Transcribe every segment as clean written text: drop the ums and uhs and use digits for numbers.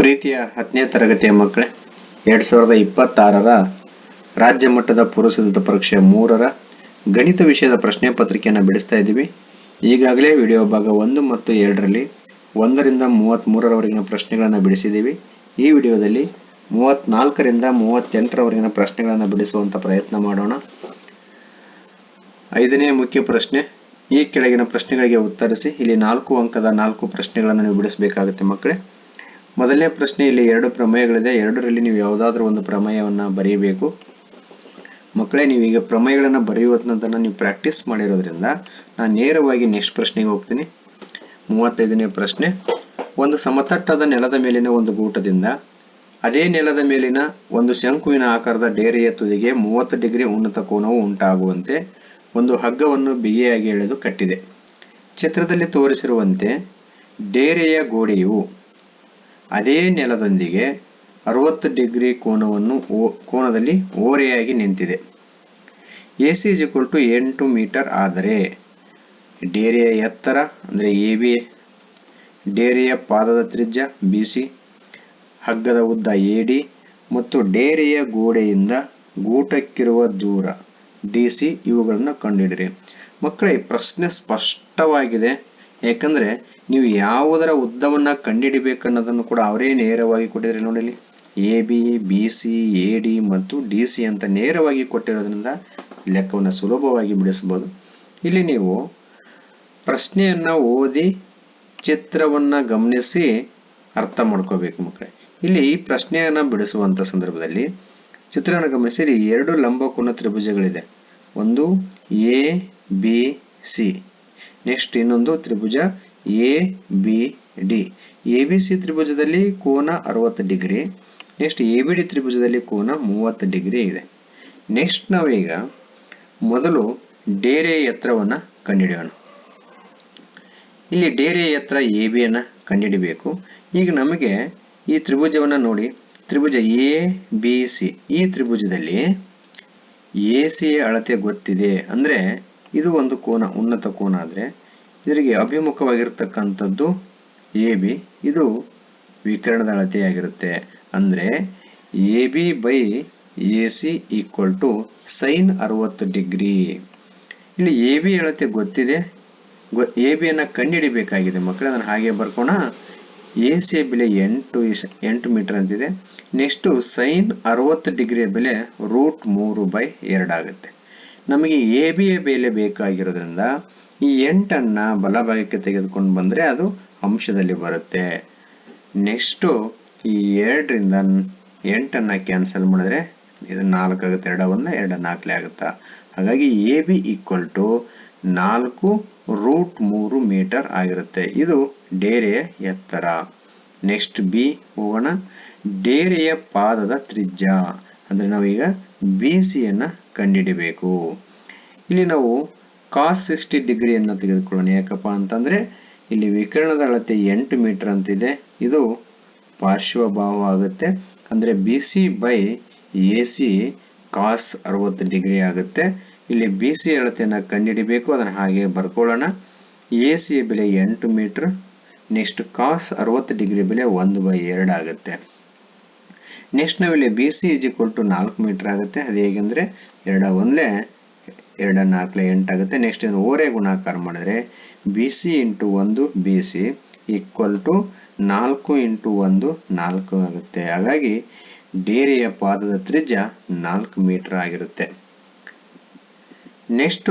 ಪ್ರೀತಿಯ 10ನೇ ತರಗತಿಯ ಮಕ್ಕಳೇ, 2026ರ ರಾಜ್ಯ ಮಟ್ಟದ ಪೂರ್ವಸಿದ್ಧತಾ ಪರೀಕ್ಷೆ 3ರ ಗಣಿತ ವಿಷಯದ ಪ್ರಶ್ನೆ ಪತ್ರಿಕೆಯನ್ನು ಬಿಡಿಸ್ತಾ ಇದ್ದೀವಿ. ಈಗಾಗಲೇ ವಿಡಿಯೋ ಭಾಗ 1 ಮತ್ತು 2ರಲ್ಲಿ 1ರಿಂದ 33ರವರೆಗಿನ ಪ್ರಶ್ನೆಗಳನ್ನು ಬಿಡಿಸಿದ್ದೀವಿ. ಈ ವಿಡಿಯೋದಲ್ಲಿ 34ರಿಂದ 38ರವರೆಗಿನ ಪ್ರಶ್ನೆಗಳನ್ನು ಬಿಡಿಸುವಂತ ಪ್ರಯತ್ನ ಮಾಡೋಣ. 5ನೇ ಮುಖ್ಯ ಪ್ರಶ್ನೆ, ಈ ಕೆಳಗಿನ ಪ್ರಶ್ನೆಗಳಿಗೆ ಉತ್ತರಿಸಿ. ಇಲ್ಲಿ 4 ಅಂಕದ 4 ಪ್ರಶ್ನೆಗಳನ್ನು ನೀವು ಬಿಡಿಸಬೇಕಾಗುತ್ತೆ ಮಕ್ಕಳೇ. ಮೊದಲನೇ ಪ್ರಶ್ನೆ, ಇಲ್ಲಿ 2 ಪ್ರಮೇಯಗಳಿದೆ. ಎರಡರಲ್ಲಿ ನೀವು ಯಾವುದಾದ್ರೂ ಒಂದು ಪ್ರಮೇಯವನ್ನ ಬರೆಯಬೇಕು. ಮಕ್ಕಳೇ, ನೀವೀಗ ಪ್ರಮೇಯಗಳನ್ನು ಬರೆಯುವುದನ್ನ ನೀವು ಪ್ರಾಕ್ಟೀಸ್ ಮಾಡಿರೋದ್ರಿಂದ ನಾನು ನೇರವಾಗಿ ನೆಕ್ಸ್ಟ್ ಪ್ರಶ್ನೆಗೆ ಹೋಗ್ತೀನಿ. 35ನೇ ಪ್ರಶ್ನೆ, ಒಂದು ಸಮತಟ್ಟಾದ ನೆಲದ ಮೇಲಿನ ಒಂದು ಗೂಟದಿಂದ ಅದೇ ನೆಲದ ಮೇಲಿನ ಒಂದು ಶಂಕುವಿನ ಆಕಾರದ ಡೇರೆಯ ತುದಿಗೆ 30 ಡಿಗ್ರಿ ಉನ್ನತ ಕೋನವು ಉಂಟಾಗುವಂತೆ ಒಂದು ಹಗ್ಗವನ್ನು ಬಿಗಿಯಾಗಿ ಎಳೆದು ಕಟ್ಟಿದೆ. ಚಿತ್ರದಲ್ಲಿ ತೋರಿಸಿರುವಂತೆ ಡೇರೆಯ ಗೋಡೆಯು ಅದೇ ನೆಲದೊಂದಿಗೆ 60 ಡಿಗ್ರಿ ಕೋನದಲ್ಲಿ ಓರೆಯಾಗಿ ನಿಂತಿದೆ. AC = 8 ಮೀಟರ್ ಆದರೆ ಡೇರೆಯ ಎತ್ತರ ಅಂದರೆ AB, ಡೇರೆಯ ಪಾದದ ತ್ರಿಜ್ಯ BC, ಹಗ್ಗದ ಉದ್ದ AD ಮತ್ತು ಡೇರೆಯ ಗೋಡೆಯಿಂದ ಗೂಟಕ್ಕಿರುವ ದೂರ DC ಇವುಗಳನ್ನು ಕಂಡುಹಿಡಿಯಿರಿ. ಮಕ್ಕಳೇ, ಈ ಪ್ರಶ್ನೆ ಸ್ಪಷ್ಟವಾಗಿದೆ. ಯಾಕಂದ್ರೆ ನೀವು ಯಾವುದರ ಉದ್ದವನ್ನ ಕಂಡುಹಿಡಿಬೇಕನ್ನೋದನ್ನು ಕೂಡ ಅವರೇ ನೇರವಾಗಿ ಕೊಟ್ಟಿದ್ದಾರೆ. ನೋಡಿ, AB, BC, AD ಮತ್ತು DC ಅಂತ ನೇರವಾಗಿ ಕೊಟ್ಟಿರೋದ್ರಿಂದ ಲೆಕ್ಕವನ್ನು ಸುಲಭವಾಗಿ ಬಿಡಿಸಬಹುದು. ಇಲ್ಲಿ ನೀವು ಪ್ರಶ್ನೆಯನ್ನ ಓದಿ ಚಿತ್ರವನ್ನ ಗಮನಿಸಿ ಅರ್ಥ ಮಾಡ್ಕೋಬೇಕು ಮಕ್ಕಳೇ. ಇಲ್ಲಿ ಈ ಪ್ರಶ್ನೆಯನ್ನ ಬಿಡಿಸುವಂತ ಸಂದರ್ಭದಲ್ಲಿ ಚಿತ್ರವನ್ನು ಗಮನಿಸಿ. ಇಲ್ಲಿ 2 ಲಂಬಕೋನ ತ್ರಿಭುಜಗಳಿದೆ. ಒಂದು ABC, ನೆಕ್ಸ್ಟ್ ಇನ್ನೊಂದು ತ್ರಿಭುಜ ABD. ABC ತ್ರಿಭುಜದಲ್ಲಿ ಕೋನ 60 ಡಿಗ್ರಿ, ನೆಕ್ಸ್ಟ್ ABD ತ್ರಿಭುಜದಲ್ಲಿ ಕೋನ 30 ಡಿಗ್ರಿ ಇದೆ. ನೆಕ್ಸ್ಟ್ ನಾವೀಗ ಮೊದಲು ಡೇರೆಯ ಎತ್ತರವನ್ನ ಕಂಡುಹಿಡಿಯೋಣ. ಇಲ್ಲಿ ಡೇರೆಯ ಎತ್ತರ AB ಅನ್ನ ಕಂಡುಹಿಡಿಬೇಕು. ಈಗ ನಮಗೆ ಈ ತ್ರಿಭುಜವನ್ನ ನೋಡಿ, ತ್ರಿಭುಜ ABC, ಈ ತ್ರಿಭುಜದಲ್ಲಿ AC ಅಳತೆ ಗೊತ್ತಿದೆ. ಅಂದ್ರೆ ಇದು ಒಂದು ಕೋನ, ಉನ್ನತ ಕೋನ ಆದ್ರೆ ಇದರಿಗೆ ಅಭಿಮುಖವಾಗಿರ್ತಕ್ಕಂಥದ್ದು AB, ಇದು ವಿಕರ್ಣದ ಅಳತೆಯಾಗಿರುತ್ತೆ. ಅಂದ್ರೆ AB/AC = sin 60 ಡಿಗ್ರಿ. ಇಲ್ಲಿ AB ಅಳತೆ ಗೊತ್ತಿದೆ, AB ಅನ್ನ ಕಂಡುಹಿಡಿಬೇಕಾಗಿದೆ ಮಕ್ಕಳೇ. ಅದನ್ನು ಹಾಗೆ ಬರ್ಕೋಣ. AC ಬೆಲೆ 8 ಮೀಟರ್ ಅಂತಿದೆ. ನೆಕ್ಸ್ಟ್ sin 60 ಡಿಗ್ರಿಯ ಬೆಲೆ √3/2 ಆಗುತ್ತೆ. ನಮಗೆ AB ಯ ಬೆಲೆ ಬೇಕಾಗಿರೋದ್ರಿಂದ ಈ 8ಅನ್ನ ಬಲಭಾಗಕ್ಕೆ ತೆಗೆದುಕೊಂಡು ಬಂದ್ರೆ ಅದು ಅಂಶದಲ್ಲಿ ಬರುತ್ತೆ. ನೆಕ್ಸ್ಟ್ ಈ 2ರಿಂದ 8ಅನ್ನ ಕ್ಯಾನ್ಸಲ್ ಮಾಡಿದ್ರೆ ಇದು 4 ಆಗುತ್ತೆ. 2 1 2 4 ಆಗುತ್ತಾ. ಹಾಗಾಗಿ AB = 4 √3 ಮೀಟರ್ ಆಗಿರುತ್ತೆ. ಇದು ಡೇರೆಯ ಎತ್ತರ. ನೆಕ್ಸ್ಟ್ B ಹೋಗೋಣ. ಡೇರೆಯ ಪಾದದ ತ್ರಿಜ್ಯ ಅಂದ್ರೆ ನಾವೀಗ BC ಅನ್ನ ಕಂಡುಹಿಡಿಬೇಕು. ಇಲ್ಲಿ ನಾವು cos 60 ಡಿಗ್ರಿಯನ್ನು ತೆಗೆದುಕೊಳ್ಳೋಣ. ಯಾಕಪ್ಪ ಅಂತಂದ್ರೆ ಇಲ್ಲಿ ವಿಕರ್ಣದ ಅಳತೆ 8 ಮೀಟರ್ ಅಂತಿದೆ. ಇದು ಪಾರ್ಶ್ವಭಾವ ಆಗುತ್ತೆ. ಅಂದ್ರೆ BC/AC cos 60 ಡಿಗ್ರಿ ಆಗುತ್ತೆ. ಇಲ್ಲಿ BC ಅಳತೆಯನ್ನ ಕಂಡುಹಿಡಿಬೇಕು. ಅದನ್ನ ಹಾಗೆ ಬರ್ಕೊಳ್ಳೋಣ. AC ಯ ಬೆಲೆ 8 ಮೀಟರ್, ನೆಕ್ಸ್ಟ್ cos 60 ಡಿಗ್ರಿ ಬೆಲೆ 1/2 ಆಗುತ್ತೆ. ನೆಕ್ಸ್ಟ್ ನಾವಿಲ್ಲಿ BC = 4 ಮೀಟರ್ ಆಗುತ್ತೆ. ಅದು ಹೇಗೆಂದ್ರೆ 2 1 2 4 8 ಆಗುತ್ತೆ. ನೆಕ್ಸ್ಟ್ ಇದನ್ನು ಓರೆ ಗುಣಾಕಾರ ಮಾಡಿದ್ರೆ BC × 1 BC = 4 × 1 4 ಆಗುತ್ತೆ. ಹಾಗಾಗಿ ಡೇರೆಯ ಪಾದದ ತ್ರಿಜ್ಯ 4 ಮೀಟರ್ ಆಗಿರುತ್ತೆ. ನೆಕ್ಸ್ಟ್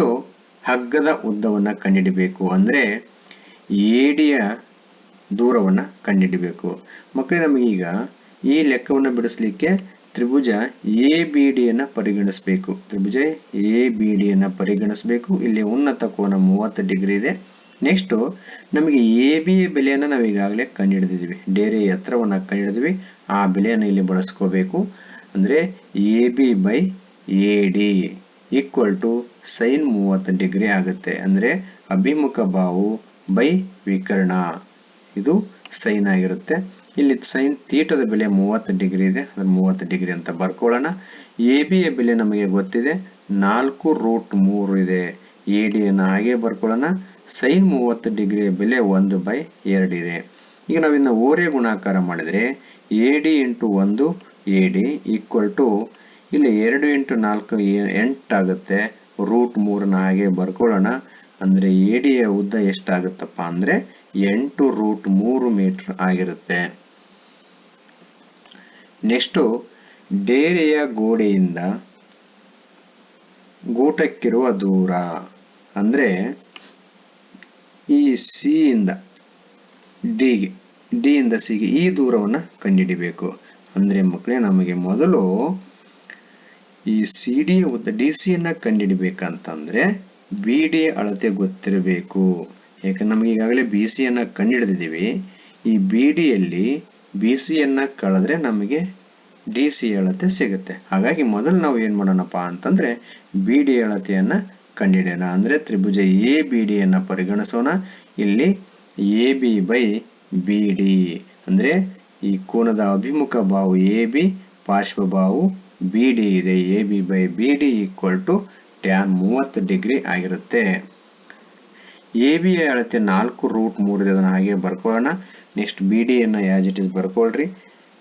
ಹಗ್ಗದ ಉದ್ದವನ್ನ ಕಂಡುಹಿಡಿಬೇಕು. ಅಂದ್ರೆ AD ಯ ದೂರವನ್ನ ಕಂಡುಹಿಡಿಬೇಕು. ಮಕ್ಕಳೇ, ನಮಗೀಗ ಈ ಲೆಕ್ಕವನ್ನು ಬಿಡಿಸಲಿಕ್ಕೆ ತ್ರಿಭುಜ ABD ಯನ್ನ ಪರಿಗಣಿಸಬೇಕು. ತ್ರಿಭುಜ ABD ಯನ್ನ ಪರಿಗಣಿಸಬೇಕು. ಇಲ್ಲಿ ಉನ್ನತ ಕೋನ 30 ಡಿಗ್ರಿ ಇದೆ. ನೆಕ್ಸ್ಟ್ ನಮಗೆ AB ಯ ಬೆಲೆಯನ್ನು ನಾವು ಈಗಾಗಲೇ ಕಂಡುಹಿಡಿದಿದ್ವಿ. ಡೇರೆಯ ಎತ್ತರವನ್ನ ಕಂಡುಹಿಡಿದ್ವಿ. ಆ ಬೆಲೆಯನ್ನು ಇಲ್ಲಿ ಬಳಸ್ಕೋಬೇಕು. ಅಂದ್ರೆ AB/AD = sin 30 ಡಿಗ್ರಿ ಆಗುತ್ತೆ. ಅಂದ್ರೆ ಅಭಿಮುಖ ಬಾಹು ಬೈ ವಿಕರ್ಣ, ಇದು ಸೈನ್ ಆಗಿರುತ್ತೆ. ಇಲ್ಲಿ sin ಥೀಟಾದ ಬೆಲೆ 30 ಡಿಗ್ರಿ ಇದೆ. ಅದನ್ನು 30 ಡಿಗ್ರಿ ಅಂತ ಬರ್ಕೊಳ್ಳೋಣ. AB ಯ ಬೆಲೆ ನಮಗೆ ಗೊತ್ತಿದೆ, 4 √3 ಇದೆ. AD ಅನ್ನ ಹಾಗೆ ಬರ್ಕೊಳ್ಳೋಣ. sin 30 ಡಿಗ್ರಿಯ ಬೆಲೆ 1/2 ಇದೆ. ಈಗ ನಾವಿನ್ನು ಓರೆ ಗುಣಾಕಾರ ಮಾಡಿದರೆ AD into 1 AD equal to ಇಲ್ಲಿ 2 ಇಂಟು 4 8 ಆಗುತ್ತೆ. √3ನ ಹಾಗೆ ಬರ್ಕೊಳ್ಳೋಣ. ಅಂದರೆ ADಯ ಉದ್ದ ಎಷ್ಟಾಗುತ್ತಪ್ಪ ಅಂದರೆ 8√3 ಮೀಟರ್ ಆಗಿರುತ್ತೆ. ನೆಕ್ಸ್ಟು ಡೇರೆಯ ಗೋಡೆಯಿಂದ ಗೂಟಕ್ಕಿರುವ ದೂರ ಅಂದರೆ ಈ ಸಿ ಇಂದ ಡಿ ಇಂದ ಸಿಗೆ ಈ ದೂರವನ್ನು ಕಂಡುಹಿಡಿಬೇಕು. ಅಂದರೆ ಮಕ್ಕಳೇ ನಮಗೆ ಮೊದಲು ಈ ಸಿ ಡಿ ಉದ್ದ ಡಿ ಸಿಯನ್ನು ಕಂಡುಹಿಡಿಬೇಕಂತಂದ್ರೆ ಬಿ ಡಿ ಅಳತೆ ಗೊತ್ತಿರಬೇಕು. ಯಾಕಂದ್ರೆ ನಮಗೆ ಈಗಾಗಲೇ ಬಿ ಸಿಯನ್ನು ಕಂಡುಹಿಡಿದಿದ್ದೀವಿ. ಈ ಬಿ ಡಿಯಲ್ಲಿ ಬಿ ಸಿಯನ್ನು ಕಳೆದ್ರೆ ನಮಗೆ ಡಿ ಸಿ ಅಳತೆ ಸಿಗುತ್ತೆ. ಹಾಗಾಗಿ ಮೊದಲು ನಾವು ಏನು ಮಾಡೋಣಪ್ಪ ಅಂತಂದ್ರೆ ಬಿ ಡಿ ಅಳತೆಯನ್ನು ಕಂಡುಹಿಡಿಯೋಣ. ಅಂದರೆ ತ್ರಿಭುಜ ಎ ಬಿ ಡಿಯನ್ನು ಪರಿಗಣಿಸೋಣ. ಇಲ್ಲಿ A B by B D ಅಂದರೆ ಈ ಕೋನದ ಅಭಿಮುಖ ಬಾಹು ಎ ಬಿ, ಪಾರ್ಶ್ವ ಬಾಹು ಬಿ ಡಿ ಇದೆ. A B by B D equal to tan 30 degree ಆಗಿರುತ್ತೆ. ಎ ಬಿ ಅಳತೆ 4√3 ಇದೆ, ಅದನ್ನು ಹಾಗೆ ಬರ್ಕೊಳ್ಳೋಣ. ನೆಕ್ಸ್ಟ್ ಬಿ ಡಿಯನ್ನು ಆಸ್ ಇಟ್ ಇಸ್ ಬರ್ಕೊಳ್ರಿ.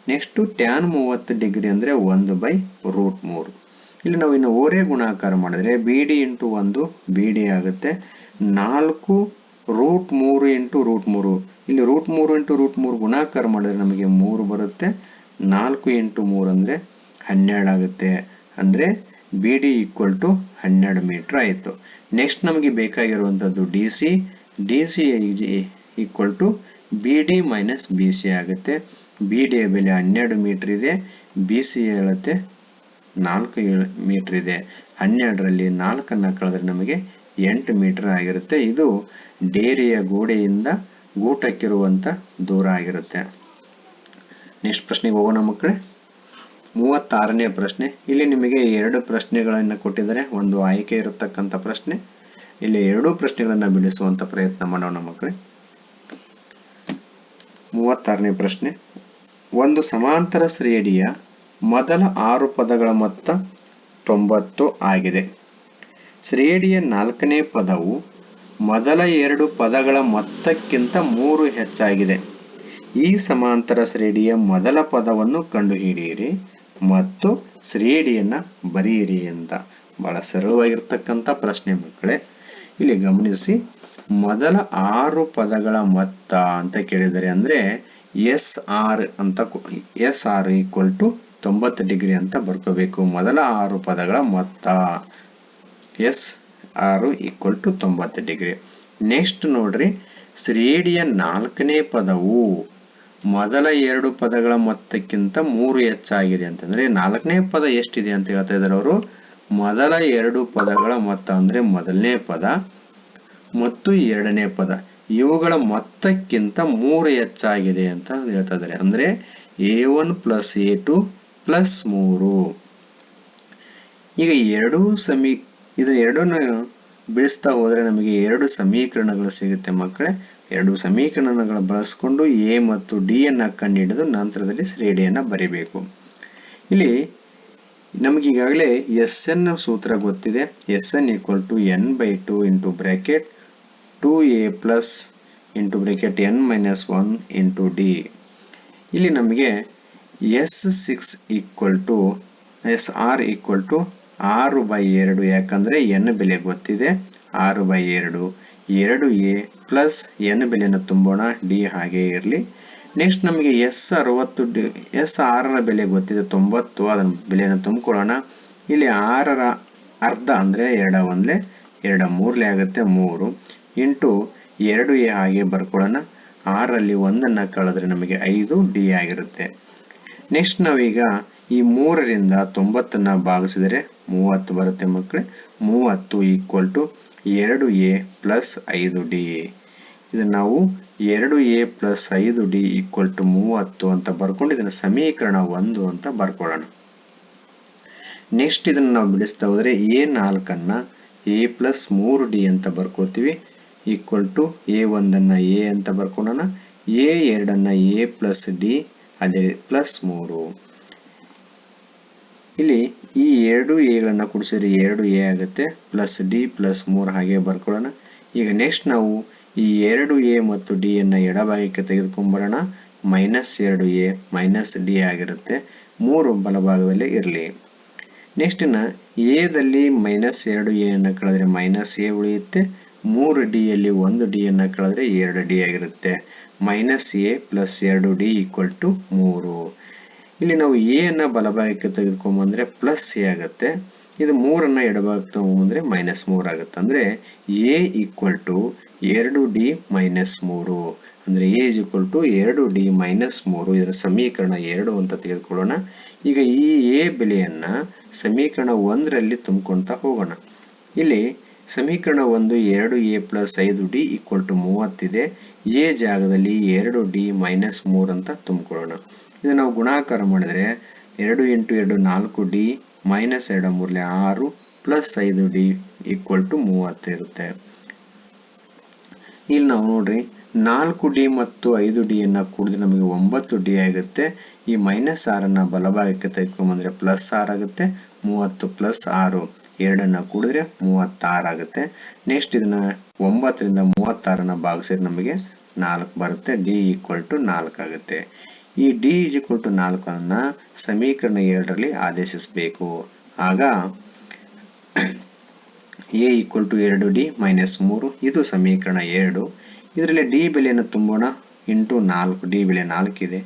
ನೆಕ್ಸ್ಟು ಟ್ಯಾನ್ 30 ಡಿಗ್ರಿ ಅಂದರೆ 1/√3. ಇಲ್ಲಿ ನಾವು ಇನ್ನು ಓರೆ ಗುಣಾಕಾರ ಮಾಡಿದ್ರೆ B D into 1 B D ಆಗುತ್ತೆ. 4√3 ಇಂಟು √3 ಇಲ್ಲಿ √3 ಇಂಟು √3 ಗುಣಾಕಾರ ಮಾಡಿದ್ರೆ ನಮಗೆ 3 ಬರುತ್ತೆ. 4 ಇಂಟು 3 ಅಂದರೆ 12 ಆಗುತ್ತೆ. ಅಂದರೆ B D equal to 12 metre ಆಯಿತು. ನೆಕ್ಸ್ಟ್ ನಮಗೆ ಬೇಕಾಗಿರುವಂಥದ್ದು D C. D C equal to B D minus B C ಆಗುತ್ತೆ. ಬಿ ಡಿಯ ಬೆಲೆ 12 ಮೀಟರ್ ಇದೆ. ಬಿ ಸಿ ಅಳತೆ 4 ಮೀಟರ್ ಇದೆ. 12ರಲ್ಲಿ 4ಅನ್ನು ಕಳೆದ್ರೆ ನಮಗೆ 8 ಮೀಟರ್ ಆಗಿರುತ್ತೆ. ಇದು ಡೇರೆಯ ಗೋಡೆಯಿಂದ ಗೂಟಕ್ಕಿರುವಂಥ ದೂರ ಆಗಿರುತ್ತೆ. ನೆಕ್ಸ್ಟ್ ಪ್ರಶ್ನೆಗೆ ಹೋಗೋಣ ಮಕ್ಕಳೇ. 36ನೇ ಪ್ರಶ್ನೆ. ಇಲ್ಲಿ ನಿಮಗೆ 2 ಪ್ರಶ್ನೆಗಳನ್ನು ಕೊಟ್ಟಿದ್ದಾರೆ. ಒಂದು ಆಯ್ಕೆ ಇರತಕ್ಕಂಥ ಪ್ರಶ್ನೆ. ಇಲ್ಲಿ 2 ಪ್ರಶ್ನೆಗಳನ್ನು ಬಿಡಿಸುವಂಥ ಪ್ರಯತ್ನ ಮಾಡೋಣ ಮಕ್ಕಳೇ. 36ನೇ ಪ್ರಶ್ನೆ. ಒಂದು ಸಮಾಂತರ ಶ್ರೇಣಿಯ ಮೊದಲ 6 ಪದಗಳ ಮೊತ್ತ 90 ಆಗಿದೆ. ಶ್ರೇಣಿಯ 4ನೇ ಪದವು ಮೊದಲ 2 ಪದಗಳ ಮೊತ್ತಕ್ಕಿಂತ 3 ಹೆಚ್ಚಾಗಿದೆ. ಈ ಸಮಾಂತರ ಶ್ರೇಣಿಯ ಮೊದಲ ಪದವನ್ನು ಕಂಡುಹಿಡಿಯಿರಿ ಮತ್ತು ಶ್ರೇಣಿಯನ್ನು ಬರೆಯಿರಿ ಅಂತ. ಬಹಳ ಸರಳವಾಗಿರ್ತಕ್ಕಂಥ ಪ್ರಶ್ನೆ ಮಕ್ಕಳೇ. ಇಲ್ಲಿ ಗಮನಿಸಿ, ಮೊದಲ 6 ಪದಗಳ ಮೊತ್ತ ಅಂತ ಕೇಳಿದರೆ ಅಂದರೆ ಎಸ್ ಆರ್ ಅಂತ S R equal to 90 degree ಅಂತ ಬರ್ಕೋಬೇಕು. ಮೊದಲ 6 ಪದಗಳ ಮೊತ್ತ S R equal to 90 degree. Next ನೋಡ್ರಿ, ಶ್ರೇಣಿಯ 4ನೇ ಪದವು ಮೊದಲ 2 ಪದಗಳ ಮೊತ್ತಕ್ಕಿಂತ 3 ಹೆಚ್ಚಾಗಿದೆ ಅಂತಂದ್ರೆ 4ನೇ ಪದ ಎಷ್ಟಿದೆ ಅಂತ ಹೇಳ್ತಾ ಇದ್ದಾರೆ ಅವರು. ಮೊದಲ 2 ಪದಗಳ ಮೊತ್ತ ಅಂದ್ರೆ ಮೊದಲನೇ ಪದ ಮತ್ತು 2ನೇ ಪದ ಇವುಗಳ ಮೊತ್ತಕ್ಕಿಂತ 3 ಹೆಚ್ಚಾಗಿದೆ ಅಂತ ಹೇಳ್ತಾ ಇದ್ದಾರೆ. ಅಂದ್ರೆ A1 ಪ್ಲಸ್ A2 ಪ್ಲಸ್ 3. ಈಗ ಇದನ್ನ ಬಿಡಿಸ್ತಾ ಹೋದ್ರೆ ನಮಗೆ 2 ಸಮೀಕರಣಗಳು ಸಿಗುತ್ತೆ ಮಕ್ಕಳೇ. 2 ಸಮೀಕರಣಗಳ ಬಳಸ್ಕೊಂಡು ಎ ಮತ್ತು ಡಿ ಅನ್ನ ಕಂಡುಹಿಡಿದು ನಂತರದಲ್ಲಿ ಶ್ರೇಣಿಯನ್ನ ಬರಿಬೇಕು. ಇಲ್ಲಿ ನಮಗೆ ಈಗಾಗಲೇ ಎಸ್ ಎನ್ ಸೂತ್ರ ಗೊತ್ತಿದೆ. S N equal to n/2 into bracket 2a plus into bracket n-1 into D. ಇಲ್ಲಿ ನಮಗೆ S6 equal to SR equal to 6/2. ಯಾಕಂದ್ರೆ n ಬೆಲೆ ಗೊತ್ತಿದೆ. 6/2 2a ಪ್ಲಸ್ n ಬೆಲೆಯನ್ನು ತುಂಬೋಣ. ಡಿ ಹಾಗೆ ಇರಲಿ. ನೆಕ್ಸ್ಟ್ ನಮಗೆ S6ರ ಬೆಲೆ ಗೊತ್ತಿದೆ 90. ಅದನ್ನ ಬೆಲೆಯನ್ನು ತುಂಬಿಕೊಳ್ಳೋಣ. ಇಲ್ಲಿ 6ರ ಅರ್ಧ ಅಂದ್ರೆ 2 3 ಆಗುತ್ತೆ 3 ಇಂಟು 2a ಹಾಗೆ ಬರ್ಕೊಳ್ಳೋಣ. 6ರಲ್ಲಿ 1ಅನ್ನು ಕಳೆದ್ರೆ ನಮಗೆ 5 ಡಿ ಆಗಿರುತ್ತೆ. ನೆಕ್ಸ್ಟ್ ನಾವೀಗ ಈ 3ರಿಂದ 90ಅನ್ನ ಭಾಗಿಸಿದರೆ 30 ಬರುತ್ತೆ ಮಕ್ಕಳೇ. 30 equal to 2a plus 5d. ಇದನ್ನು ನಾವು 2a plus 5d equal to 30 ಅಂತ ಬರ್ಕೊಂಡು ಇದನ್ನು ಸಮೀಕರಣ 1 ಅಂತ ಬರ್ಕೊಳ್ಳೋಣ. ನೆಕ್ಸ್ಟ್ ಇದನ್ನು ನಾವು ಬಿಡಿಸ್ತಾ ಹೋದರೆ A4ಅನ್ನ a ಪ್ಲಸ್ 3d ಅಂತ ಬರ್ಕೋತೀವಿ ಈಕ್ವಲ್ ಟು A1ಅನ್ನ a ಅಂತ ಬರ್ಕೊಳ್ಳೋಣ. A2ಅನ್ನ a ಪ್ಲಸ್ d ಅದೇ ಪ್ಲಸ್ 3. ಇಲ್ಲಿ ಈ 2 ಎಗಳನ್ನು ಕೂಡಿಸಿದ್ರೆ 2a ಆಗುತ್ತೆ ಪ್ಲಸ್ ಡಿ ಪ್ಲಸ್ 3 ಹಾಗೆ ಬರ್ಕೊಳ್ಳೋಣ. ಈಗ ನೆಕ್ಸ್ಟ್ ನಾವು ಈ 2a ಮತ್ತು d ಅನ್ನ ಎಡಭಾಗಕ್ಕೆ ತೆಗೆದುಕೊಂಡ್ಬರೋಣ. -2a ಮೈನಸ್ ಡಿ ಆಗಿರುತ್ತೆ. 3 ಬಲಭಾಗದಲ್ಲಿ ಇರಲಿ. ನೆಕ್ಸ್ಟ್ ಇನ್ನು ಎ ದಲ್ಲಿ -2a ಅನ್ನು ಕಳೆದ್ರೆ -a ಉಳಿಯುತ್ತೆ. 3d ಯಲ್ಲಿ 1d ಅನ್ನು ಕಳೆದ್ರೆ 2d ಆಗಿರುತ್ತೆ. -a plus 2d = 3. ಇಲ್ಲಿ ನಾವು a ಅನ್ನ ಬಲಭಾಗಕ್ಕೆ ತೆಗೆದುಕೊಂಡ್ಬಂದ್ರೆ ಪ್ಲಸ್ a ಆಗುತ್ತೆ. ಇದು 3 ಅನ್ನ ಎಡಭಾಗಕ್ಕೆ ತಗೊಂಡ್ಬಂದ್ರೆ -3 ಆಗುತ್ತೆ. ಅಂದ್ರೆ a = 2d - 3. ಅಂದ್ರೆ a = 2d - 3. ಇದರ ಸಮೀಕರಣ 2 ಅಂತ ತೆಗೆದುಕೊಳ್ಳೋಣ. ಈಗ ಈ a ಬೆಲೆಯನ್ನ ಸಮೀಕರಣ 1ರಲ್ಲಿ ತುಂಬಿಕೊಳ್ತಾ ಹೋಗೋಣ. ಇಲ್ಲಿ ಸಮೀಕರಣ 1 2a + 5d = 30 ಇದೆ. a ಜಾಗದಲ್ಲಿ 2d - 3 ಅಂತ ತುಂಬಿಕೊಳ್ಳೋಣ. ಇದು ನಾವು ಗುಣಾಕಾರ ಮಾಡಿದ್ರೆ 2 × 2 4d -2 ಮೂರಲೆ 6 + 5d = 30 ಇರುತ್ತೆ. ಇಲ್ಲಿ ನಾವು ನೋಡ್ರಿ 4d ಮತ್ತು 5d ಅನ್ನ ಕೂಡಿದ್ರೆ ನಮಗೆ 9d ಆಗುತ್ತೆ. ಈ -6 ಅನ್ನ ಬಲಭಾಗಕ್ಕೆ ತೆಗೆದುಕೊಂಡ್ಬಂದ್ರೆ +6 ಆಗುತ್ತೆ. 30 + 6 2 ಕೂಡಿದ್ರೆ 36 ಆಗುತ್ತೆ. ನೆಕ್ಸ್ಟ್ ಇದನ್ನ 9 ರಿಂದ 36 ಅನ್ನ ಭಾಗಿಸಿದ್ರೆ ನಮಗೆ 4 ಬರುತ್ತೆ. d = 4 ಆಗುತ್ತೆ. ಈ d = 4 ಅನ್ನ ಸಮೀಕರಣ 2ರಲ್ಲಿ ಆದೇಶಿಸಬೇಕು. ಆಗ a = 2d - 3. ಇದು ಸಮೀಕರಣ 2. ಇದರಲ್ಲಿ d ಬೆಲೆಯನ್ನು ತುಂಬೋಣ. ಇಂಟು 4, d ಬೆಲೆ 4 ಇದೆ.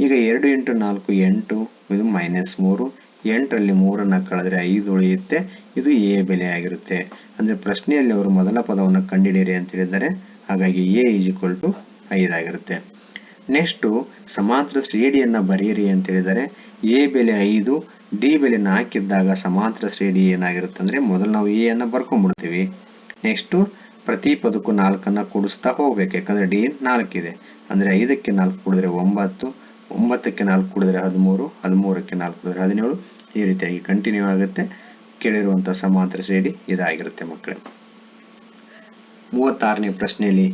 ಈಗ 2 × 4 8, ಇದು -3. 8ರಲ್ಲಿ 3 ಕಳೆದ್ರೆ 5 ಉಳಿಯುತ್ತೆ. ಇದು a ಬೆಲೆ ಆಗಿರುತ್ತೆ. ಅಂದ್ರೆ ಪ್ರಶ್ನೆಯಲ್ಲಿ ಅವರು ಮೊದಲ ಪದವನ್ನು ಕಂಡುಹಿಡಿಯಿರಿ ಅಂತ ಹೇಳಿದ್ದಾರೆ. ಹಾಗಾಗಿ a = 5 ಆಗಿರುತ್ತೆ. ನೆಕ್ಸ್ಟ್ ಸಮಾಂತರ ಶ್ರೇಣಿಯನ್ನ ಬರೆಯಿರಿ ಅಂತ ಹೇಳಿದರೆ a ಬೆಲೆ 5, d ಬೆಲೆ 4 ಇದ್ದಾಗ ಸಮಾಂತರ ಶ್ರೇಣಿ ಏನಾಗಿರುತ್ತೆ ಅಂದ್ರೆ ಮೊದಲು ನಾವು a ಅನ್ನ ಬರ್ಕೊಂಡ್ಬಿಡ್ತೀವಿ. ನೆಕ್ಸ್ಟ್ ಪ್ರತಿ ಪದಕ್ಕೂ 4 ಅನ್ನ ಕೂಡಿಸ್ತಾ ಹೋಗ್ಬೇಕು. ಯಾಕಂದ್ರೆ d 4 ಇದೆ. ಅಂದ್ರೆ 5ಕ್ಕೆ 4 ಕೂಡಿದ್ರೆ 9, 9ಕ್ಕೆ 4 ಕೂಡಿದ್ರೆ 13, 13ಕ್ಕೆ 4 ಕೂಡಿದ್ರೆ 17. ಈ ರೀತಿಯಾಗಿ ಕಂಟಿನ್ಯೂ ಆಗುತ್ತೆ. ಕೇಳಿರುವಂತಹ ಸಮಾಂತರ ಶ್ರೇಣಿ ಇದಾಗಿರುತ್ತೆ ಮಕ್ಕಳೇ. 36ನೇ ಪ್ರಶ್ನೆಯಲ್ಲಿ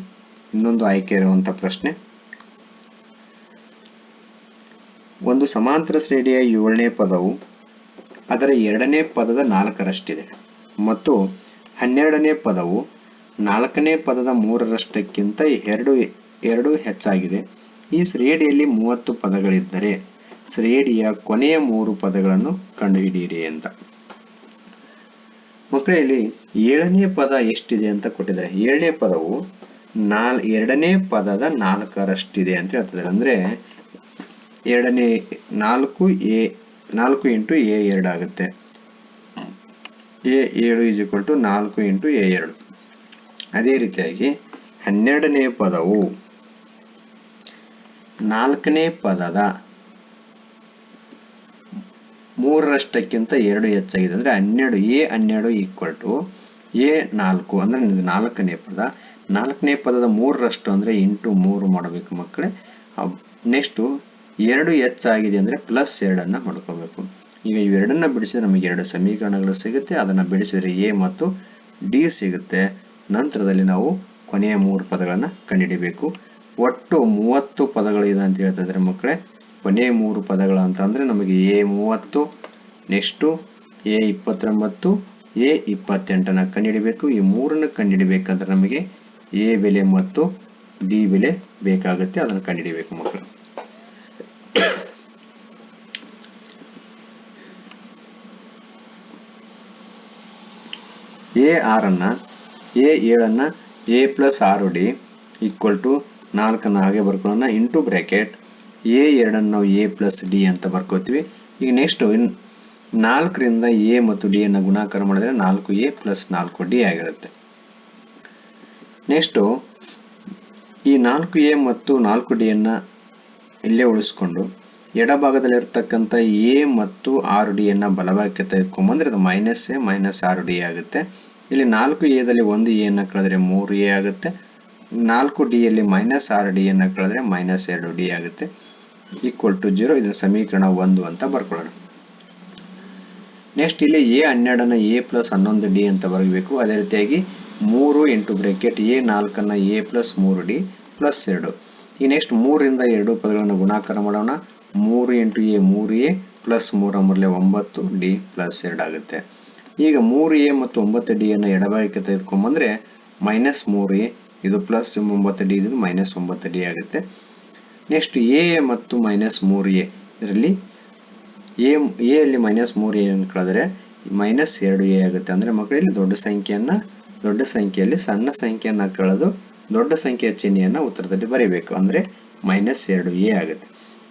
ಇನ್ನೊಂದು ಆಯ್ಕೆ ಇರುವಂತಹ ಪ್ರಶ್ನೆ. ಒಂದು ಸಮಾಂತರ ಶ್ರೇಣಿಯ 7ನೇ ಪದವು ಅದರ 2ನೇ ಪದದ 4ರಷ್ಟಿದೆ ಮತ್ತು 12ನೇ ಪದವು 4ನೇ ಪದದ 3ರಷ್ಟಕ್ಕಿಂತ 2 ಹೆಚ್ಚಾಗಿದೆ. ಈ ಶ್ರೇಣಿಯಲ್ಲಿ 30 ಪದಗಳಿದ್ದರೆ ಶ್ರೇಣಿಯ ಕೊನೆಯ 3 ಪದಗಳನ್ನು ಕಂಡುಹಿಡಿಯಿರಿ ಅಂತ. ಮಕ್ಕಳೇ ಇಲ್ಲಿ 7ನೇ ಪದ ಎಷ್ಟಿದೆ ಅಂತ ಕೊಟ್ಟಿದ್ದಾರೆ. 7ನೇ ಪದವು 2ನೇ ಪದದ 4ರಷ್ಟಿದೆ ಅಂತ ಹೇಳ್ತಿದ್ದಾರೆ. ಅಂದ್ರೆ 4 × a2 ಆಗುತ್ತೆ. a7 = 4 × a2. ಅದೇ ರೀತಿಯಾಗಿ 12ನೇ ಪದವು 4ನೇ ಪದದ 3ರಷ್ಟಕ್ಕಿಂತ 2 ಹೆಚ್ಚಾಗಿದೆ. ಅಂದ್ರೆ 12 a12 = a4 ಅಂದ್ರೆ 4ನೇ ಪದ. 4ನೇ ಪದದ 3ರಷ್ಟು ಅಂದ್ರೆ × 3 ಮಾಡಬೇಕು ಮಕ್ಕಳೇ. ನೆಕ್ಸ್ಟ್ 2 ಹೆಚ್ಚಾಗಿದೆ ಅಂದ್ರೆ +2 ಅನ್ನ ಮಾಡ್ಕೋಬೇಕು. ಈಗ ಇವೆರಡನ್ನ ಬಿಡಿಸಿದ್ರೆ ನಮಗೆ 2 ಸಮೀಕರಣಗಳು ಸಿಗುತ್ತೆ. ಅದನ್ನ ಬಿಡಿಸಿದ್ರೆ a ಮತ್ತು d ಸಿಗುತ್ತೆ. ನಂತರದಲ್ಲಿ ನಾವು ಕೊನೆಯ 3 ಪದಗಳನ್ನ ಕಂಡುಹಿಡಿಯಬೇಕು. ಒಟ್ಟು 30 ಪದಗಳು ಇದೆ ಅಂತ ಹೇಳ್ತಾ ಇದ್ದಾರೆ ಮಕ್ಕಳೇ. ಕೊನೆಯ 3 ಪದಗಳು ಅಂತ ಅಂದ್ರೆ ನಮಗೆ a30, ನೆಕ್ಸ್ಟ್ a29, a28 ಕಂಡುಹಿಡಿಯಬೇಕು. ಈ 3ನ್ನು ಕಂಡುಹಿಡಿಯಬೇಕಾದ್ರೆ ನಮಗೆ a ಬೆಲೆ ಮತ್ತು d ಬೆಲೆ ಬೇಕಾಗುತ್ತೆ. ಅದನ್ನು ಕಂಡುಹಿಡಿಯಬೇಕು ಮಕ್ಕಳು. a6 a7 a + 6d = 4 ಹಾಗೆ ಬರ್ಕೊಳ್ಳೋಣ. ಇಂಟು ಬ್ರಾಕೆಟ್ a2 ನಾವು a + d ಅಂತ ಬರ್ಕೋತೀವಿ. ಈಗ ನೆಕ್ಸ್ಟ್ 4ರಿಂದ a ಮತ್ತು d ಅನ್ನ ಗುಣಾಕಾರ ಮಾಡಿದ್ರೆ 4a + 4d ಆಗಿರುತ್ತೆ. ನೆಕ್ಸ್ಟ್ ಈ 4a ಮತ್ತು 4d ಅನ್ನ ಇಲ್ಲೇ ಉಳಿಸ್ಕೊಂಡು ಎಡಭಾಗದಲ್ಲಿರ್ತಕ್ಕಂಥ a ಮತ್ತು 6d ಅನ್ನ ಬಲಭಾಗಕ್ಕೆ ತೆಗೆದುಕೊಂಡ್ಬಂದ್ರೆ ಅದು -a - 6d ಆಗುತ್ತೆ. ಇಲ್ಲಿ 4a ದಲ್ಲಿ 1a ಅನ್ನ ಕಳೆದ್ರೆ 3a ಆಗುತ್ತೆ. 4d ಯಲ್ಲಿ -6d ಅನ್ನ ಕಳೆದ್ರೆ -2d ಆಗುತ್ತೆ. = 0. ಇದರ ಸಮೀಕರಣ 1 ಅಂತ ಬರ್ಕೊಳ್ಳೋಣ. ನೆಕ್ಸ್ಟ್ ಇಲ್ಲಿ a12 a + 11d ಅಂತ ಬರಬೇಕು. ಅದೇ ರೀತಿಯಾಗಿ 3 into bracket a4 a + 3d + 2. ಈ ನೆಕ್ಸ್ಟ್ 3ರಿಂದ 2 ಪದಗಳನ್ನು ಗುಣಾಕಾರ ಮಾಡೋಣ. 3 × a 3a + 3 ಮೂರಲೆ 9d + 2 ಆಗುತ್ತೆ. ಈಗ 3a ಮತ್ತು 9d ಅನ್ನು ಎಡಭಾಗಕ್ಕೆ ತೆಗೆದುಕೊಂಡ್ಬಂದ್ರೆ -3a ಇದು ಪ್ಲಸ್ 9D, ಇದು ಮೈನಸ್ 9D ಆಗುತ್ತೆ. ನೆಕ್ಸ್ಟ್ ಎ ಮತ್ತು ಮೈನಸ್ 3a, ಇದರಲ್ಲಿ ಎ ಅಲ್ಲಿ ಮೈನಸ್ 3a ಅನ್ನು ಕಳೆದರೆ ಮೈನಸ್ 2a ಆಗುತ್ತೆ. ಅಂದರೆ ಮಕ್ಕಳಲ್ಲಿ ದೊಡ್ಡ ಸಂಖ್ಯೆಯಲ್ಲಿ ಸಣ್ಣ ಸಂಖ್ಯೆಯನ್ನು ಕಳೆದು ದೊಡ್ಡ ಸಂಖ್ಯೆಯ ಚಿಹ್ನೆಯನ್ನು ಉತ್ತರದಲ್ಲಿ ಬರೀಬೇಕು. ಅಂದರೆ ಮೈನಸ್ 2a ಆಗುತ್ತೆ.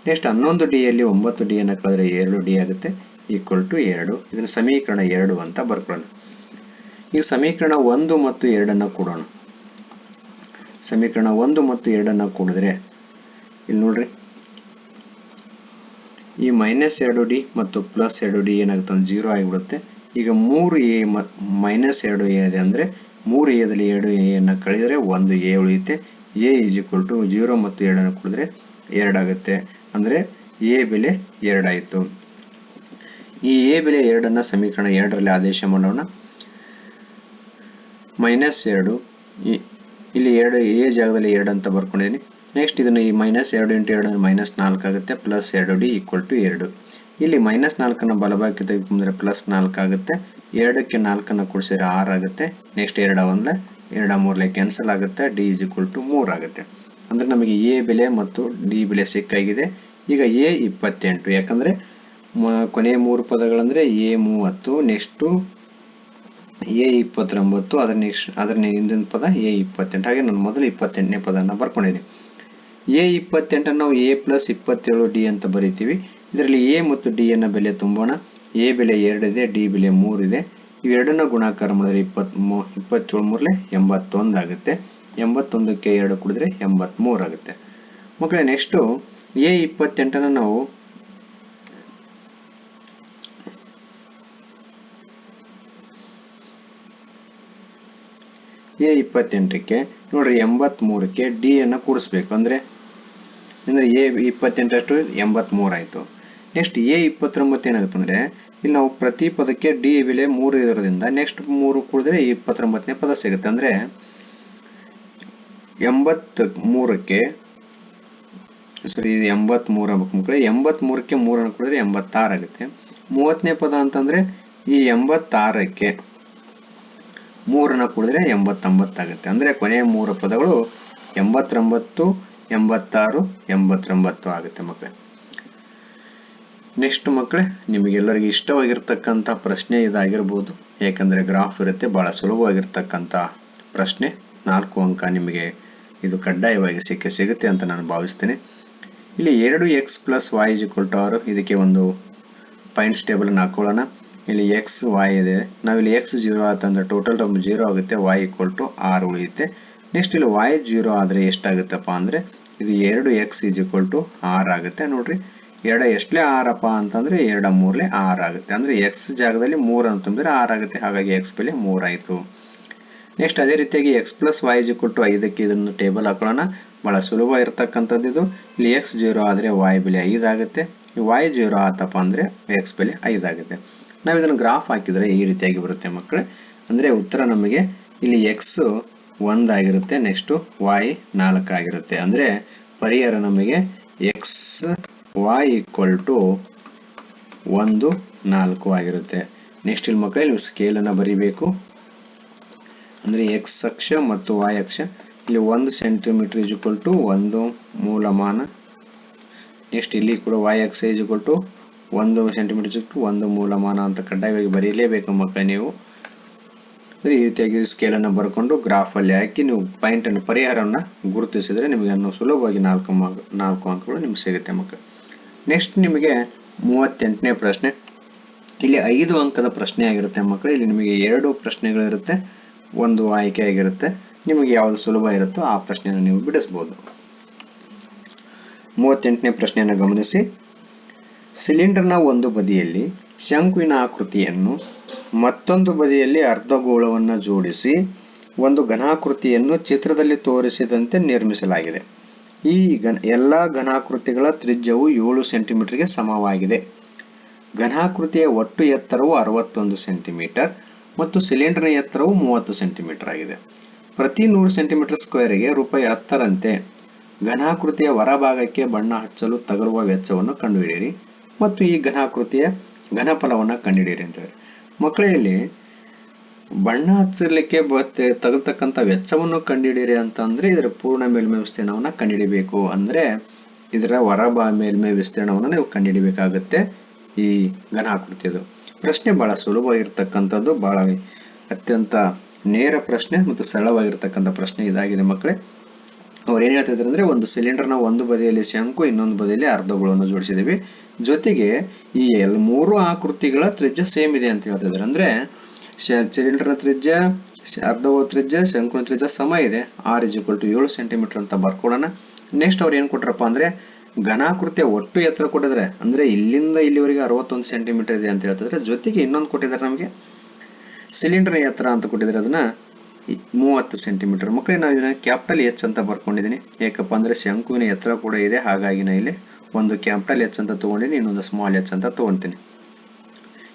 ನೆಕ್ಸ್ಟ್ 11D ಯಲ್ಲಿ 9D ಅನ್ನು ಕಳೆದರೆ 2D ಆಗುತ್ತೆ, ಈಕ್ವಲ್ ಟು 2. ಇದನ್ನು ಸಮೀಕರಣ 2 ಅಂತ ಬರ್ಕೊಳ್ಳೋಣ. ಈಗ ಸಮೀಕರಣ 1 ಮತ್ತು 2 ಕೂಡೋಣ. ಸಮೀಕರಣ 1 ಮತ್ತು 2 ಕೂಡಿದ್ರೆ ಇಲ್ಲಿ ನೋಡ್ರಿ, ಈ ಮೈನಸ್ 2D ಮತ್ತು ಪ್ಲಸ್ 2D ಏನಾಗುತ್ತೆ ಅಂದ್ರೆ 0 ಆಗಿಬಿಡುತ್ತೆ. ಈಗ 3a ಮೈನಸ್ 2a ಇದೆ, ಅಂದರೆ 3aದಲ್ಲಿ 2a ಅನ್ನು ಕಳೆದರೆ 1a ಉಳಿಯುತ್ತೆ. a ಈಸ್ ಈಕ್ವಲ್ ಟು 0 ಮತ್ತು 2 ಕೂಡಿದ್ರೆ 2 ಆಗುತ್ತೆ. ಅಂದರೆ a ಬೆಲೆ 2 ಆಯಿತು. ಈ a ಬೆಲೆ 2 ಸಮೀಕರಣ 2ರಲ್ಲಿ ಆದೇಶ ಮಾಡೋಣ. ಮೈನಸ್ 2, ಇಲ್ಲಿ 2 a ಜಾಗದಲ್ಲಿ 2 ಅಂತ ಬರ್ಕೊಂಡಿದ್ದೀನಿ. ನೆಕ್ಸ್ಟ್ ಇದನ್ನು ಈ ಮೈನಸ್ 2 ಇಂಟು 2 ಮೈನಸ್ 4 ಆಗುತ್ತೆ, ಪ್ಲಸ್ 2D ಈಕ್ವಲ್ ಟು 2. ಇಲ್ಲಿ ಮೈನಸ್ 4 ಬಲಭಾಗಕ್ಕೆ ತೆಗೆದುಕೊಂಡ್ರೆ ಪ್ಲಸ್ 4 ಆಗುತ್ತೆ. 2ಕ್ಕೆ 4 ಕೂಡಿಸಿದ್ರೆ 6 ಆಗುತ್ತೆ. ನೆಕ್ಸ್ಟ್ 2 1 2 3 ಕ್ಯಾನ್ಸಲ್ ಆಗುತ್ತೆ. D ಈಸ್ ಈಕ್ವಲ್ ಟು 3 ಆಗುತ್ತೆ. ಅಂದರೆ ನಮಗೆ a ಬೆಲೆ ಮತ್ತು D ಬೆಲೆ ಸಿಕ್ಕಾಗಿದೆ. ಈಗ a 28, ಯಾಕಂದರೆ ಕೊನೆಯ 3 ಪದಗಳಂದರೆ a 30, ನೆಕ್ಸ್ಟು a 29, ಅದರ ಹಿಂದಿನ ಪದ a 28. ಹಾಗೆ ನಾನು ಮೊದಲು 28ನೇ ಪದನ ಬರ್ಕೊಂಡಿದ್ದೀನಿ. a 28 ನಾವು a ಪ್ಲಸ್ 27D ಅಂತ ಬರಿತೀವಿ. ಇದರಲ್ಲಿ a ಮತ್ತು D ಅನ್ನ ಬೆಲೆ ತುಂಬೋಣ. a ಬೆಲೆ 2 ಇದೆ, D ಬೆಲೆ 3 ಇದೆ. ಇವೆರಡನ್ನ ಗುಣಾಕಾರ ಮಾಡಿದ್ರೆ 27 3 81 ಆಗುತ್ತೆ. 81ಕ್ಕೆ 2 ಕೂಡಿದ್ರೆ 83 ಆಗುತ್ತೆ. ಮಕ್ಕಳೇ ನೆಕ್ಸ್ಟು a 28 ನಾವು a 28ಕ್ಕೆ ನೋಡ್ರಿ 83ಕ್ಕೆ D ಅನ್ನು ಕೂಡಿಸ್ಬೇಕು. ಅಂದರೆ a 28 83 ಆಯಿತು. ನೆಕ್ಸ್ಟ್ a 29 ಏನಾಗುತ್ತೆ ಅಂದರೆ ಇಲ್ಲಿ ನಾವು ಪ್ರತಿ ಪದಕ್ಕೆ D ಬೆಲೆ 3 ಇರೋದ್ರಿಂದ ನೆಕ್ಸ್ಟ್ 3 ಕೂಡಿದ್ರೆ 29ನೇ ಪದ ಸಿಗುತ್ತೆ. ಅಂದರೆ 83ಕ್ಕೆ 3 ಕೂಡಿದ್ರೆ 86 ಆಗುತ್ತೆ. 30ನೇ ಪದ ಅಂತಂದರೆ ಈ 86ಕ್ಕೆ 3 ಕೂಡಿದ್ರೆ 89 ಆಗುತ್ತೆ. ಅಂದರೆ ಕೊನೆಯ 3 ಪದಗಳು 89, 86, 89 ಆಗುತ್ತೆ ಮಕ್ಕಳೇ. ನೆಕ್ಸ್ಟ್ ಮಕ್ಕಳೇ, ನಿಮಗೆಲ್ಲರಿಗೂ ಇಷ್ಟವಾಗಿರ್ತಕ್ಕಂಥ ಪ್ರಶ್ನೆ ಇದಾಗಿರ್ಬೋದು. ಯಾಕಂದರೆ ಗ್ರಾಫ್ ಇರುತ್ತೆ, ಭಾಳ ಸುಲಭವಾಗಿರ್ತಕ್ಕಂಥ ಪ್ರಶ್ನೆ. 4 ಅಂಕ ನಿಮಗೆ ಇದು ಕಡ್ಡಾಯವಾಗಿ ಸಿಗುತ್ತೆ ಅಂತ ನಾನು ಭಾವಿಸ್ತೇನೆ. ಇಲ್ಲಿ 2x ಪ್ಲಸ್ y = 6, ಇದಕ್ಕೆ ಒಂದು ಪಾಯಿಂಟ್ಸ್ ಟೇಬಲನ್ನು ಹಾಕೊಳ್ಳೋಣ. ಇಲ್ಲಿ x y ಇದೆ. ನಾವಿಲ್ಲಿ x 0 ಆತಂದ್ರೆ ಟೋಟಲ್ ಟರ್ಮ್ 0 ಆಗುತ್ತೆ, y = 6 ಉಳಿಯುತ್ತೆ. ನೆಕ್ಸ್ಟ್ ಇಲ್ಲಿ y 0 ಆದರೆ ಎಷ್ಟಾಗುತ್ತಪ್ಪ ಅಂದರೆ ಇದು 2x = 6 ಆಗುತ್ತೆ. ನೋಡ್ರಿ 2 ಎಷ್ಟಲೇ 6 ಅಂತಂದರೆ 2 3 6 ಆಗುತ್ತೆ. ಅಂದರೆ x ಜಾಗದಲ್ಲಿ 3 ಅನ್ನು ತುಂಬಿದ್ರೆ 6 ಆಗುತ್ತೆ. ಹಾಗಾಗಿ x ಬೆಲೆ 3 ಆಯಿತು. ನೆಕ್ಸ್ಟ್ ಅದೇ ರೀತಿಯಾಗಿ x ಪ್ಲಸ್ y = 5ಕ್ಕೆ ಇದನ್ನು ಟೇಬಲ್ ಹಾಕೊಳ್ಳೋಣ. ಭಾಳ ಸುಲಭ ಇರತಕ್ಕಂಥದ್ದು ಇದು. ಇಲ್ಲಿ x 0 ಆದರೆ y ಬೆಲೆ 5 ಆಗುತ್ತೆ. y 0 ಆತಪ್ಪ ಅಂದರೆ x ಬೆಲೆ 5 ಆಗುತ್ತೆ. ನಾವು ಇದನ್ನು ಗ್ರಾಫ್ ಹಾಕಿದರೆ ಈ ರೀತಿಯಾಗಿ ಬರುತ್ತೆ ಮಕ್ಕಳೇ. ಅಂದರೆ ಉತ್ತರ ನಮಗೆ ಇಲ್ಲಿ x 1 ಆಗಿರುತ್ತೆ, ನೆಕ್ಸ್ಟು y 4 ಆಗಿರುತ್ತೆ. ಅಂದರೆ ಪರಿಹಾರ ನಮಗೆ x y = 1 4 ಆಗಿರುತ್ತೆ. ನೆಕ್ಸ್ಟ್ ಇಲ್ಲಿ ಮಕ್ಕಳೇ ನೀವು ಸ್ಕೇಲನ್ನು ಬರೀಬೇಕು. ಅಂದರೆ x ಅಕ್ಷ ಮತ್ತು y ಅಕ್ಷ. ಇಲ್ಲಿ 1 ಸೆಂಟಿಮೀಟರ್ = 1 ಮೂಲಮಾನ. ನೆಕ್ಸ್ಟ್ ಇಲ್ಲಿ ಕೂಡ y ಅಕ್ಷ = 1 ಸೆಂಟಿಮೀಟರ್ = 1 ಮೂಲಮಾನ ಅಂತ ಕಡ್ಡಾಯವಾಗಿ ಬರೀಲೇಬೇಕು ಮಕ್ಕಳೇ ನೀವು. ಈ ರೀತಿಯಾಗಿ ಸ್ಕೇಲನ್ನು ಬರ್ಕೊಂಡು ಗ್ರಾಫಲ್ಲಿ ಹಾಕಿ ನೀವು ಪಾಯಿಂಟನ್ನು ಪರಿಹಾರವನ್ನು ಗುರುತಿಸಿದರೆ ನಿಮಗೆ ಸುಲಭವಾಗಿ 4 ಅಂಕಗಳು ನಿಮ್ಗೆ ಸಿಗುತ್ತೆ ಮಕ್ಕಳು. ನೆಕ್ಸ್ಟ್ ನಿಮಗೆ 38ನೇ ಪ್ರಶ್ನೆ. ಇಲ್ಲಿ 5 ಅಂಕದ ಪ್ರಶ್ನೆ ಆಗಿರುತ್ತೆ ಮಕ್ಕಳು. ಇಲ್ಲಿ ನಿಮಗೆ 2 ಪ್ರಶ್ನೆಗಳಿರುತ್ತೆ, ಒಂದು ಆಯ್ಕೆ ಆಗಿರುತ್ತೆ. ನಿಮಗೆ ಯಾವುದು ಸುಲಭ ಇರುತ್ತೋ ಆ ಪ್ರಶ್ನೆಯನ್ನು ನೀವು ಬಿಡಿಸ್ಬೋದು. 38ನೇ ಪ್ರಶ್ನೆಯನ್ನು ಗಮನಿಸಿ. ಸಿಲಿಂಡರ್ನ ಒಂದು ಬದಿಯಲ್ಲಿ ಶಂಕುವಿನ ಆಕೃತಿಯನ್ನು, ಮತ್ತೊಂದು ಬದಿಯಲ್ಲಿ ಅರ್ಧಗೋಳವನ್ನು ಜೋಡಿಸಿ ಒಂದು ಘನಾಕೃತಿಯನ್ನು ಚಿತ್ರದಲ್ಲಿ ತೋರಿಸಿದಂತೆ ನಿರ್ಮಿಸಲಾಗಿದೆ. ಈ ಎಲ್ಲ ಘನಾಕೃತಿಗಳ ತ್ರಿಜ್ಯವು 7 ಸೆಂಟಿಮೀಟರ್ಗೆ ಸಮವಾಗಿದೆ. ಘನಾಕೃತಿಯ ಒಟ್ಟು ಎತ್ತರವು 61 ಸೆಂಟಿಮೀಟರ್ ಮತ್ತು ಸಿಲಿಂಡರ್ನ ಎತ್ತರವು 30 ಸೆಂಟಿಮೀಟರ್ ಆಗಿದೆ. ಪ್ರತಿ 100 ಸೆಂಟಿಮೀಟರ್ ಸ್ಕ್ವೇರ್ಗೆ ರೂಪಾಯಿ 10ರಂತೆ ಘನಾಕೃತಿಯ ಹೊರಭಾಗಕ್ಕೆ ಬಣ್ಣ ಹಚ್ಚಲು ತಗಲುವ ವೆಚ್ಚವನ್ನು ಕಂಡುಹಿಡಿಯಿರಿ ಮತ್ತು ಈ ಘನಾಕೃತಿಯ ಘನಫಲವನ್ನು ಕಂಡುಹಿಡಿಯಿರಿ ಅಂತ ಹೇಳಿ. ಮಕ್ಕಳಲ್ಲಿ ಬಣ್ಣ ಹಚ್ಚಲಿಕ್ಕೆ ತಗಲ್ತಕ್ಕಂಥ ವೆಚ್ಚವನ್ನು ಕಂಡುಹಿಡಿಯಿರಿ ಅಂತಂದ್ರೆ ಇದರ ಪೂರ್ಣ ಮೇಲ್ಮೈ ವಿಸ್ತೀರ್ಣವನ್ನ ಕಂಡುಹಿಡಿಬೇಕು. ಅಂದ್ರೆ ಇದರ ಮೇಲ್ಮೈ ವಿಸ್ತೀರ್ಣವನ್ನು ನೀವು ಕಂಡುಹಿಡಿಬೇಕಾಗುತ್ತೆ ಈ ಘನಾಕೃತಿಯದು. ಪ್ರಶ್ನೆ ಬಹಳ ಸುಲಭವಾಗಿರ್ತಕ್ಕಂಥದ್ದು, ಬಹಳ ಅತ್ಯಂತ ನೇರ ಪ್ರಶ್ನೆ ಮತ್ತು ಸರಳವಾಗಿರ್ತಕ್ಕಂಥ ಪ್ರಶ್ನೆ ಇದಾಗಿದೆ ಮಕ್ಕಳೇ. ಅವ್ರು ಏನ್ ಹೇಳ್ತಾ ಇದ್ದಾರೆ ಅಂದ್ರೆ, ಒಂದು ಸಿಲಿಂಡರ್ನ ಒಂದು ಬದಿಯಲ್ಲಿ ಶಂಕು, ಇನ್ನೊಂದು ಬದಿಯಲ್ಲಿ ಅರ್ಧಗೋಳವನ್ನು ಜೋಡಿಸಿದೀವಿ, ಜೊತೆಗೆ ಈ ಮೂರು ಆಕೃತಿಗಳ ತ್ರಿಜ್ಯ ಸೇಮ್ ಇದೆ ಅಂತ ಹೇಳ್ತಾ ಇದ್ದಾರೆ. ಅಂದ್ರೆ ಸಿಲಿಂಡರ್ನ ತ್ರಿಜ್ಯ, ಅರ್ಧಗೋಳ ತ್ರಿಜ್ಯ, ಶಂಕುನ ತ್ರಿಜ್ಯ ಸಮ ಇದೆ. r = 7 ಸೆಂಟಿಮೀಟರ್ ಅಂತ ಬರ್ಕೊಡೋಣ. ನೆಕ್ಸ್ಟ್ ಅವ್ರು ಏನ್ ಕೊಟ್ರಪ್ಪ ಅಂದ್ರೆ, ಘನಾಕೃತಿಯ ಒಟ್ಟು ಎತ್ತರ ಕೊಟ್ಟಿದ್ರೆ, ಅಂದ್ರೆ ಇಲ್ಲಿಂದ ಇಲ್ಲಿವರೆಗೆ 61 ಸೆಂಟಿಮೀಟರ್ ಇದೆ ಅಂತ ಹೇಳ್ತಿದ್ರೆ, ಜೊತೆಗೆ ಇನ್ನೊಂದು ಕೊಟ್ಟಿದ್ದಾರೆ ನಮಗೆ ಸಿಲಿಂಡರ್ ಎತ್ತರ ಅಂತ ಕೊಟ್ಟಿದ್ರೆ, ಅದನ್ನ 30 ಸೆಂಟಿಮೀಟರ್. ಮಕ್ಕಳೇ ನಾವು ಇದನ್ನ ಕ್ಯಾಪಿಟಲ್ ಎಚ್ ಅಂತ ಬರ್ಕೊಂಡಿದ್ದೀನಿ. ಯಾಕಪ್ಪ ಅಂದ್ರೆ ಶಂಕುವಿನ ಎತ್ತರ ಕೂಡ ಇದೆ, ಹಾಗಾಗಿ ನಾ ಇಲ್ಲಿ ಒಂದು ಕ್ಯಾಪಿಟಲ್ ಎಚ್ ಅಂತ ತಗೊಂಡಿನಿ, ಇನ್ನೊಂದು ಸ್ಮಾಲ್ ಎಚ್ ಅಂತ ತಗೊಂತೀನಿ.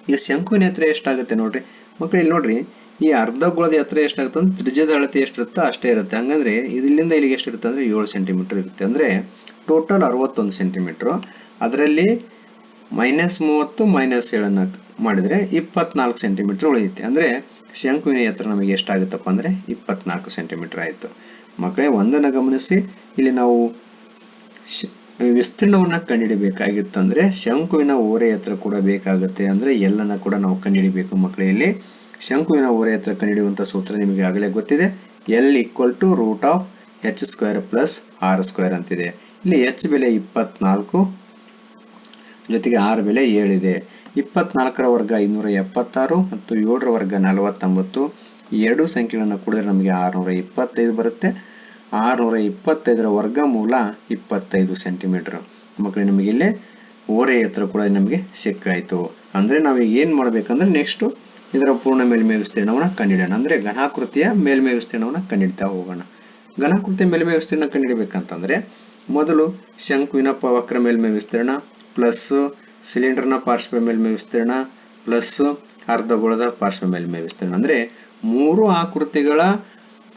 ಈಗ ಶಂಕುವಿನ ಎತ್ತರ ಎಷ್ಟಾಗುತ್ತೆ ನೋಡ್ರಿ ಮಕ್ಕಳು, ಇಲ್ಲಿ ನೋಡ್ರಿ ಈ ಅರ್ಧಗೋಳದ ಎತ್ತರ ಎಷ್ಟಾಗುತ್ತೆ ಅಂದ್ರೆ ತ್ರಿಜ್ಯದ ಅಳತೆ ಎಷ್ಟಿರುತ್ತೋ ಅಷ್ಟೇ ಇರುತ್ತೆ. ಹಂಗಂದ್ರೆ ಇಲ್ಲಿಂದ ಇಲ್ಲಿಗೆ ಎಷ್ಟಿರುತ್ತೆ ಅಂದ್ರೆ 7 ಸೆಂಟಿಮೀಟರ್ ಇರುತ್ತೆ. ಅಂದ್ರೆ ಟೋಟಲ್ 61 ಸೆಂಟಿಮೀಟರ್. ಅದರಲ್ಲಿ -30 -7 ಮಾಡಿದ್ರೆ 24 ಸೆಂಟಿಮೀಟರ್ ಉಳಿಯುತ್ತೆ. ಅಂದ್ರೆ ಶಂಕುವಿನ ಎತ್ತರ ನಮಗೆ ಎಷ್ಟಾಗುತ್ತಪ್ಪ ಅಂದ್ರೆ 24 ಸೆಂಟಿಮೀಟರ್ ಆಯ್ತು. ಮಕ್ಕಳೇ ಒಂದನ್ನ ಗಮನಿಸಿ, ಇಲ್ಲಿ ನಾವು ವಿಸ್ತೀರ್ಣವನ್ನ ಕಂಡುಹಿಡಿಬೇಕಾಗಿತ್ತಂದ್ರೆ ಶಂಕುವಿನ ಓರೆ ಎತ್ತರ ಕೂಡ ಬೇಕಾಗುತ್ತೆ. ಅಂದ್ರೆ ಎಲ್ಲನ್ನ ಕೂಡ ನಾವು ಕಂಡುಹಿಡಿಬೇಕು ಮಕ್ಕಳೇ. ಇಲ್ಲಿ ಶಂಕುವಿನ ಓರೆ ಎತ್ತರ ಕಂಡುಹಿಡಿಯುವಂತ ಸೂತ್ರ ನಿಮಗೆ ಆಗಲೇ ಗೊತ್ತಿದೆ, L = √h² + r² ಅಂತಿದೆ. ಇಲ್ಲಿ h ಬೆಲೆ 24, ಜೊತೆಗೆ r ಬೆಲೆ 7 ಇದೆ. 24ರ ವರ್ಗ 576 ಮತ್ತು 7ರ ವರ್ಗ 49. ಈ ಎರಡು ಸಂಖ್ಯೆಗಳನ್ನು ಕೂಡಿದ್ರೆ ನಮಗೆ 625 ಬರುತ್ತೆ. 625ರ ವರ್ಗಮೂಲ 25 ಸೆಂಟಿಮೀಟರ್. ಮಕ್ಕಳೇ ನಮಗೆ ಇಲ್ಲಿ ಓರೆ ಎತ್ತರ ಕೂಡ ನಮಗೆ ಸಿಕ್ಕಾಯ್ತು. ಅಂದ್ರೆ ನಾವೀಗ ಏನ್ ಮಾಡ್ಬೇಕಂದ್ರೆ ನೆಕ್ಸ್ಟ್ ಇದರ ಪೂರ್ಣ ಮೇಲ್ಮೈ ವಿಸ್ತೀರ್ಣವನ್ನ ಕಂಡುಹಿಡಿಯೋಣ. ಅಂದ್ರೆ ಘನಾಕೃತಿಯ ಮೇಲ್ಮೈ ವಿಸ್ತೀರ್ಣವನ್ನ ಕಂಡುಹಿಡಿತಾ ಹೋಗೋಣ. ಘನಾಕೃತಿಯ ಮೇಲ್ಮೈ ವಿಸ್ತೀರ್ಣ ಕಂಡುಹಿಡಿಬೇಕಂತಂದ್ರೆ ಮೊದಲು ಶಂಕುವಿನ ವಕ್ರ ಮೇಲ್ಮೈ ವಿಸ್ತೀರ್ಣ ಪ್ಲಸ್ ಸಿಲಿಂಡರ್ನ ಪಾರ್ಶ್ವ ಮೇಲ್ಮೈ ವಿಸ್ತೀರ್ಣ ಪ್ಲಸ್ ಅರ್ಧಗೋಳದ ಪಾರ್ಶ್ವ ಮೇಲ್ಮೈ ವಿಸ್ತೀರ್ಣ, ಅಂದ್ರೆ ಮೂರು ಆಕೃತಿಗಳ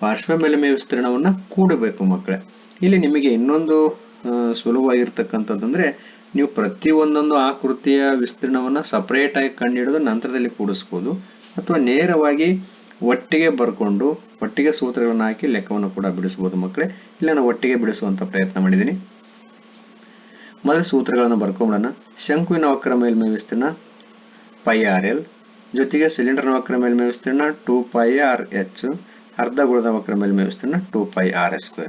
ಪಾರ್ಶ್ವ ಮೇಲ್ಮೈ ವಿಸ್ತೀರ್ಣವನ್ನ ಕೂಡಬೇಕು ಮಕ್ಕಳೇ. ಇಲ್ಲಿ ನಿಮಗೆ ಇನ್ನೊಂದು ಸುಲಭವಾಗಿರ್ತಕ್ಕಂಥದ್ದಂದ್ರೆ, ನೀವು ಪ್ರತಿ ಒಂದೊಂದು ಆಕೃತಿಯ ವಿಸ್ತೀರ್ಣವನ್ನ ಸಪರೇಟ್ ಆಗಿ ಕಂಡುಹಿಡಿದು ನಂತರದಲ್ಲಿ ಕೂಡಿಸ್ಬೋದು, ಅಥವಾ ನೇರವಾಗಿ ಒಟ್ಟಿಗೆ ಬರ್ಕೊಂಡು ಒಟ್ಟಿಗೆ ಸೂತ್ರಗಳನ್ನು ಹಾಕಿ ಲೆಕ್ಕವನ್ನು ಕೂಡ ಬಿಡಿಸಬಹುದು ಮಕ್ಕಳೇ. ಇಲ್ಲ ನಾನು ಒಟ್ಟಿಗೆ ಬಿಡಿಸುವಂತ ಪ್ರಯತ್ನ ಮಾಡಿದ್ದೀನಿ. ಮೊದಲ ಸೂತ್ರಗಳನ್ನು ಬರ್ಕೊಂಡ್ಬಿಡೋಣ. ಶಂಕುವಿನ ವಕ್ರ ಮೇಲ್ಮೈ ವಿಸ್ತೀರ್ಣ πrl, ಜೊತೆಗೆ ಸಿಲಿಂಡರ್ನ ವಕ್ರ ಮೇಲ್ಮೈ ವಿಸ್ತೀರ್ಣ 2πrh, ಅರ್ಧಗೋಳದ ವಕ್ರ ಮೇಲ್ಮೈ ವಿಸ್ತೀರ್ಣ 2πr².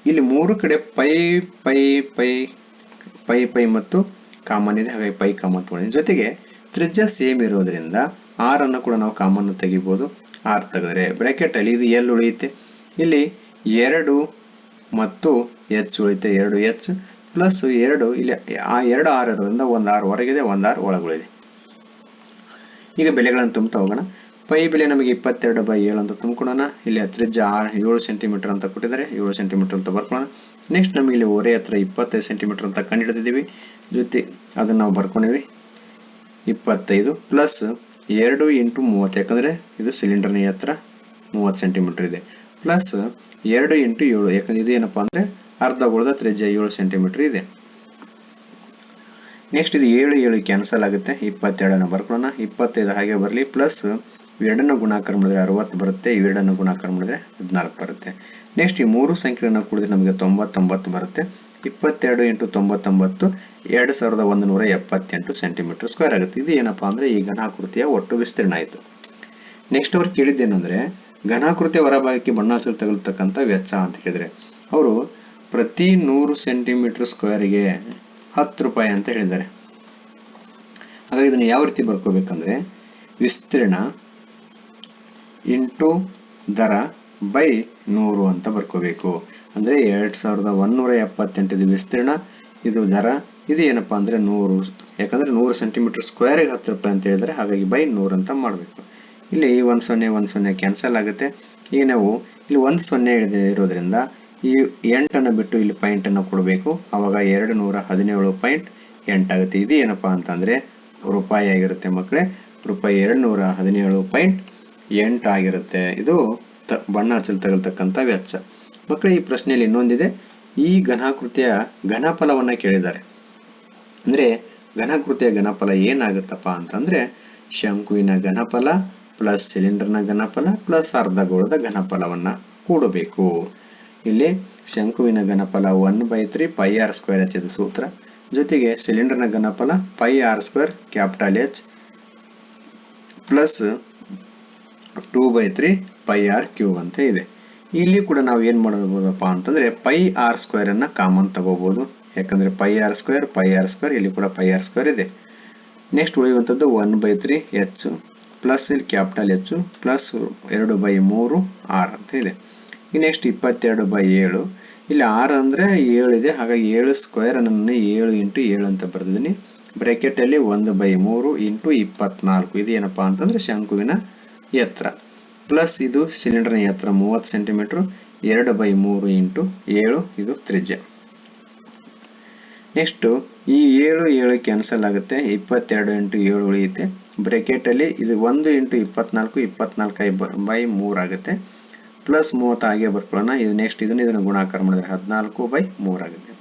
ಇಲ್ಲಿ ಮೂರು ಕಡೆ ಪೈ ಮತ್ತು ಕಾಮನ್ ಇದೆ, ಹಾಗಾಗಿ ಪೈ ಕಾಮನ್ ತಗೊಂಡಿದ್ದೀನಿ. ಜೊತೆಗೆ ತ್ರಿಜ್ಯ ಸೇಮ್ ಇರೋದ್ರಿಂದ r ಅನ್ನು ಕೂಡ ನಾವು ಕಾಮನ್ ತೆಗಿಬಹುದು. r ತೆಗೆದ್ರೆ ಬ್ರಾಕೆಟ್ ಅಲ್ಲಿ ಇದು L ಉಳಿಯುತ್ತೆ, ಇಲ್ಲಿ 2 ಮತ್ತು h ಉಳಿಯುತ್ತೆ, 2h ಪ್ಲಸ್ 2, ಇಲ್ಲಿ ಆ 2 r ಇರೋದ್ರಿಂದ ಒಂದು r ಹೊರಗಿದೆ, ಒಂದು r ಒಳಗುಳಿದೆ. ಈಗ ಬೆಲೆಗಳನ್ನು ತುಂಬುತ್ತಾ ಹೋಗೋಣ. ಪೈ ಬೆಲೆ ನಮಗೆ 22/7 ಅಂತ ತುಂಬಿಕೊಳ್ಳೋಣ. ಇಲ್ಲಿ ತ್ರಿಜ್ಯ 7 ಸೆಂಟಿಮೀಟರ್ ಅಂತ ಕೊಟ್ಟಿದ್ದಾರೆ, 7 ಸೆಂಟಿಮೀಟರ್ ಅಂತ ಬರ್ಕೊಳ್ಳೋಣ. ನೆಕ್ಸ್ಟ್ ನಮಗೆ ಇಲ್ಲಿ ಓರೆ ಹತ್ರ 25 ಸೆಂಟಿಮೀಟರ್ ಅಂತ ಕಂಡು ಹಿಡಿದಿದ್ದೀವಿ, ಜೊತೆ ಅದನ್ನ ನಾವು ಬರ್ಕೊಂಡಿವಿ 25 ಪ್ಲಸ್ 2 × 30, ಯಾಕಂದ್ರೆ ಇದು ಸಿಲಿಂಡರ್ನ ಎತ್ತರ 30 ಸೆಂಟಿಮೀಟರ್ ಇದೆ, ಪ್ಲಸ್ 2 × 7, ಯಾಕಂದ್ರೆ ಇದು ಏನಪ್ಪಾ ಅಂದ್ರೆ ಅರ್ಧಗೋಳದ ತ್ರಿಜ್ಯ 7 ಸೆಂಟಿಮೀಟರ್ ಇದೆ. ನೆಕ್ಸ್ಟ್ ಇದು 7 ಕ್ಯಾನ್ಸಲ್ ಆಗುತ್ತೆ, 22 ಬರ್ಕೊಳ್ಳೋಣ. 25 ಹಾಗೆ ಬರಲಿ, ಪ್ಲಸ್ ಇವೆರಡನ್ನು ಗುಣಾಕಾರ ಮಾಡಿದ್ರೆ 60 ಬರುತ್ತೆ, ಇವೆರಡನ್ನು ಗುಣಾಕಾರ ಮಾಡಿದ್ರೆ 14 ಬರುತ್ತೆ. ನೆಕ್ಸ್ಟ್ ಈ ಮೂರು ಸಂಖ್ಯೆಗಳನ್ನು ಕೂಡಿದ್ರೆ ನಮಗೆ 99 ಬರುತ್ತೆ. 22 × 99 2178 ಸೆಂಟಿಮೀಟರ್ ಸ್ಕ್ವೇರ್ ಆಗುತ್ತೆ. ಇದು ಏನಪ್ಪಾ ಅಂದ್ರೆ ಈ ಘನಾಕೃತಿಯ ಒಟ್ಟು ವಿಸ್ತೀರ್ಣ ಆಯಿತು. ನೆಕ್ಸ್ಟ್ ಅವ್ರು ಕೇಳಿದ್ದೇನೆಂದ್ರೆ, ಘನಾಕೃತಿಯ ಹೊರಭಾಗಕ್ಕೆ ಬಣ್ಣ ಹಚ್ಚಲು ತಗಲ್ತಕ್ಕಂಥ ವೆಚ್ಚ ಅಂತ ಹೇಳಿದ್ರೆ, ಅವರು ಪ್ರತಿ 100 ಸೆಂಟಿಮೀಟರ್ ಸ್ಕ್ವೇರ್ಗೆ 10 ರೂಪಾಯಿ ಅಂತ ಹೇಳಿದ್ದಾರೆ. ಹಾಗಾಗಿ ಇದನ್ನು ಯಾವ ರೀತಿ ಬರ್ಕೋಬೇಕಂದ್ರೆ, ವಿಸ್ತೀರ್ಣ ಇಂಟು ದರ ಬೈ 100 ಅಂತ ಬರ್ಕೋಬೇಕು. ಅಂದ್ರೆ 2178 ಇದು ವಿಸ್ತೀರ್ಣ, ಇದು ದರ, ಇದು ಏನಪ್ಪಾ ಅಂದ್ರೆ 100, ಯಾಕಂದ್ರೆ 100 ಸೆಂಟಿಮೀಟರ್ ಸ್ಕ್ವೇರ್ಗೆ 10 ರೂಪಾಯಿ ಅಂತ ಹೇಳಿದ್ರೆ, ಹಾಗಾಗಿ ಬೈ 100 ಅಂತ ಮಾಡಬೇಕು. ಇಲ್ಲಿ 10 ಕ್ಯಾನ್ಸಲ್ ಆಗುತ್ತೆ. ಈಗ ನಾವು ಇಲ್ಲಿ 10 ಇರೋದ್ರಿಂದ ಈ 8 ಬಿಟ್ಟು ಇಲ್ಲಿ ಪಾಯಿಂಟ್ ಅನ್ನು ಕೊಡಬೇಕು, ಅವಾಗ 217.8 ಆಗುತ್ತೆ. ಇದು ಏನಪ್ಪಾ ಅಂತಂದ್ರೆ ರೂಪಾಯಿ ಆಗಿರುತ್ತೆ ಮಕ್ಕಳೇ, ರೂಪಾಯಿ 217.8 ಆಗಿರುತ್ತೆ. ಇದು ಬಣ್ಣ ಹಚ್ಚಲು ತಗಲ್ತಕ್ಕಂಥ ವೆಚ್ಚ. ಮಕ್ಕಳೇ ಈ ಪ್ರಶ್ನೆಯಲ್ಲಿ ಇನ್ನೊಂದಿದೆ, ಈ ಘನಾಕೃತಿಯ ಘನಫಲವನ್ನ ಕೇಳಿದ್ದಾರೆ. ಅಂದ್ರೆ ಘನಾಕೃತಿಯ ಘನಫಲ ಏನಾಗುತ್ತಪ್ಪ ಅಂತಂದ್ರೆ, ಶಂಕುವಿನ ಘನಫಲ ಪ್ಲಸ್ ಸಿಲಿಂಡರ್ನ ಘನಫಲ ಪ್ಲಸ್ ಅರ್ಧಗೋಳದ ಘನಫಲವನ್ನ ಕೂಡಬೇಕು. ಇಲ್ಲಿ ಶಂಕುವಿನ ಘನಫಲ 1/3 ಪೈ ಆರ್ ಸ್ಕ್ವೇರ್ ಎಚ್ ಇದು ಸೂತ್ರ, ಜೊತೆಗೆ ಸಿಲಿಂಡರ್ನ ಘನಫಲ pi R square capital H plus 2/3 pi R cube ಅಂತ ಇದೆ. ಇಲ್ಲಿ ಕೂಡ ನಾವು ಏನ್ ಮಾಡಬಹುದಪ್ಪ ಅಂತಂದ್ರೆ ಪೈ ಆರ್ ಸ್ಕ್ವೇರ್ ಅನ್ನ ಕಾಮನ್ ತಗೋಬಹುದು, ಯಾಕಂದ್ರೆ ಪೈ ಆರ್ ಸ್ಕ್ವೇರ್ ಇಲ್ಲಿ ಕೂಡ ಪೈ ಆರ್ ಸ್ಕ್ವೇರ್ ಇದೆ. ನೆಕ್ಸ್ಟ್ ಉಳಿಯುವಂಥದ್ದು 1/3 ಎಚ್ ಪ್ಲಸ್ ಇಲ್ಲಿ ಕ್ಯಾಪಿಟಲ್ ಎಚ್ ಪ್ಲಸ್ 2/3 ಆರ್ ಅಂತ ಇದೆ. ನೆಕ್ಸ್ಟ್ 22/7 ಇಲ್ಲಿ ಆರ್ ಅಂದ್ರೆ 7 ಇದೆ, ಹಾಗಾಗಿ 7 ಸ್ಕ್ವೇರ್ ಅನ್ನು 7 ಇಂಟು 7 ಅಂತ ಬರೆದಿದ್ದೀನಿ. ಬ್ರಾಕೆಟ್ ಅಲ್ಲಿ 1/3 ಇಂಟು 24 ಇದು ಏನಪ್ಪಾ ಅಂತಂದ್ರೆ ಶಂಕುವಿನ ಎತ್ತರ, ಪ್ಲಸ್ ಇದು ಸಿಲಿಂಡರ್ನ ಎತ್ತರ 30 ಸೆಂಟಿಮೀಟರ್, 2/3 ಇಂಟು 7 ಇದು ತ್ರಿಜ್ಯ. ನೆಕ್ಸ್ಟ್ ಈ 7 ಕ್ಯಾನ್ಸಲ್ ಆಗುತ್ತೆ, 22 ಇಂಟು 7 ಉಳಿಯುತ್ತೆ. ಬ್ರಾಕೆಟ್ ಅಲ್ಲಿ ಇದು 1 ಇಂಟು 24 24/3 ಆಗುತ್ತೆ, ಪ್ಲಸ್ 30 ಹಾಗೆ ಬರ್ಕೊಳ್ಳೋಣ. ಇದು ನೆಕ್ಸ್ಟ್ ಇದನ್ನು ಗುಣಾಕಾರ ಮಾಡಿದ್ರೆ 14/3 ಆಗುತ್ತೆ.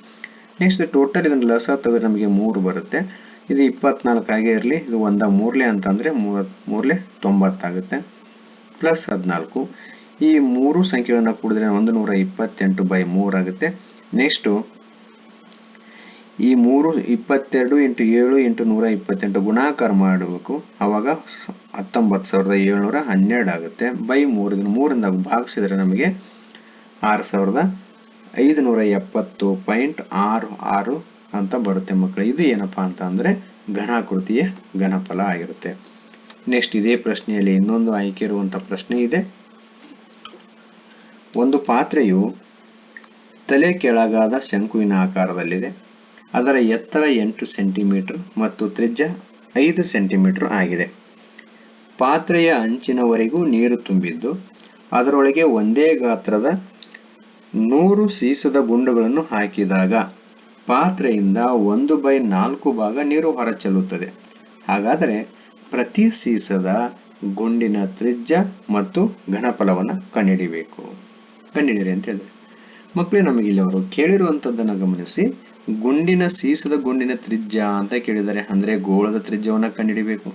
ನೆಕ್ಸ್ಟ್ ಟೋಟಲ್ ಇದನ್ನು ಲಸ ತೆಗೆದ್ರೆ ನಮಗೆ 3 ಬರುತ್ತೆ. ಇದು 24 ಹಾಗೆ ಇರಲಿ, ಇದು 1/3 ಅಂತಂದ್ರೆ 3 90 ಆಗುತ್ತೆ, ಪ್ಲಸ್ 14. ಈ 3 ಸಂಖ್ಯೆಗಳನ್ನು ಕೂಡಿದ್ರೆ 128/3 ಆಗುತ್ತೆ. ನೆಕ್ಸ್ಟ್ ಈ 22 ಇಂಟು 7 ಇಂಟು 128 ಗುಣಾಕಾರ ಮಾಡಬೇಕು, ಅವಾಗ 19,712 ಆಗುತ್ತೆ. ಬೈ 3 ಇದನ್ನು 3ರಿಂದ ಭಾಗಿಸಿದ್ರೆ ನಮಗೆ 6,570.66 ಅಂತ ಬರುತ್ತೆ ಮಕ್ಕಳು. ಇದು ಏನಪ್ಪಾ ಅಂತ ಅಂದ್ರೆ ಘನಾಕೃತಿಯ ಘನಫಲ ಆಗಿರುತ್ತೆ. ನೆಕ್ಸ್ಟ್ ಇದೇ ಪ್ರಶ್ನೆಯಲ್ಲಿ ಇನ್ನೊಂದು ಆಯ್ಕೆ ಇರುವಂತ ಪ್ರಶ್ನೆ ಇದೆ. ಒಂದು ಪಾತ್ರೆಯು ತಲೆ ಕೆಳಗಾದ ಶಂಕುವಿನ ಆಕಾರದಲ್ಲಿದೆ. ಅದರ ಎತ್ತರ 8 ಸೆಂಟಿಮೀಟರ್ ಮತ್ತು ತ್ರಿಜ್ಯ 5 ಸೆಂಟಿಮೀಟರ್ ಆಗಿದೆ. ಪಾತ್ರೆಯ ಅಂಚಿನವರೆಗೂ ನೀರು ತುಂಬಿದ್ದು ಅದರೊಳಗೆ ಒಂದೇ ಗಾತ್ರದ 100 ಸೀಸದ ಗುಂಡುಗಳನ್ನು ಹಾಕಿದಾಗ ಪಾತ್ರೆಯಿಂದ 1/4 ಭಾಗ ನೀರು ಹೊರಚೆಲ್ಲುತ್ತದೆ. ಹಾಗಾದರೆ ಪ್ರತಿ ಸೀಸದ ಗುಂಡಿನ ತ್ರಿಜ್ಯ ಮತ್ತು ಘನಫಲವನ್ನು ಕಂಡುಹಿಡಿಯಿರಿ ಅಂತ ಹೇಳಿದ್ರೆ ಮಕ್ಕಳೇ, ನಮಗೆ ಇಲ್ಲಿ ಅವರು ಕೇಳಿರುವಂತದ್ದನ್ನು ಗಮನಿಸಿ. ಸೀಸದ ಗುಂಡಿನ ತ್ರಿಜ್ಯ ಅಂತ ಕೇಳಿದ್ದಾರೆ, ಅಂದ್ರೆ ಗೋಳದ ತ್ರಿಜ್ಯವನ್ನು ಕಂಡುಹಿಡಿಬೇಕು.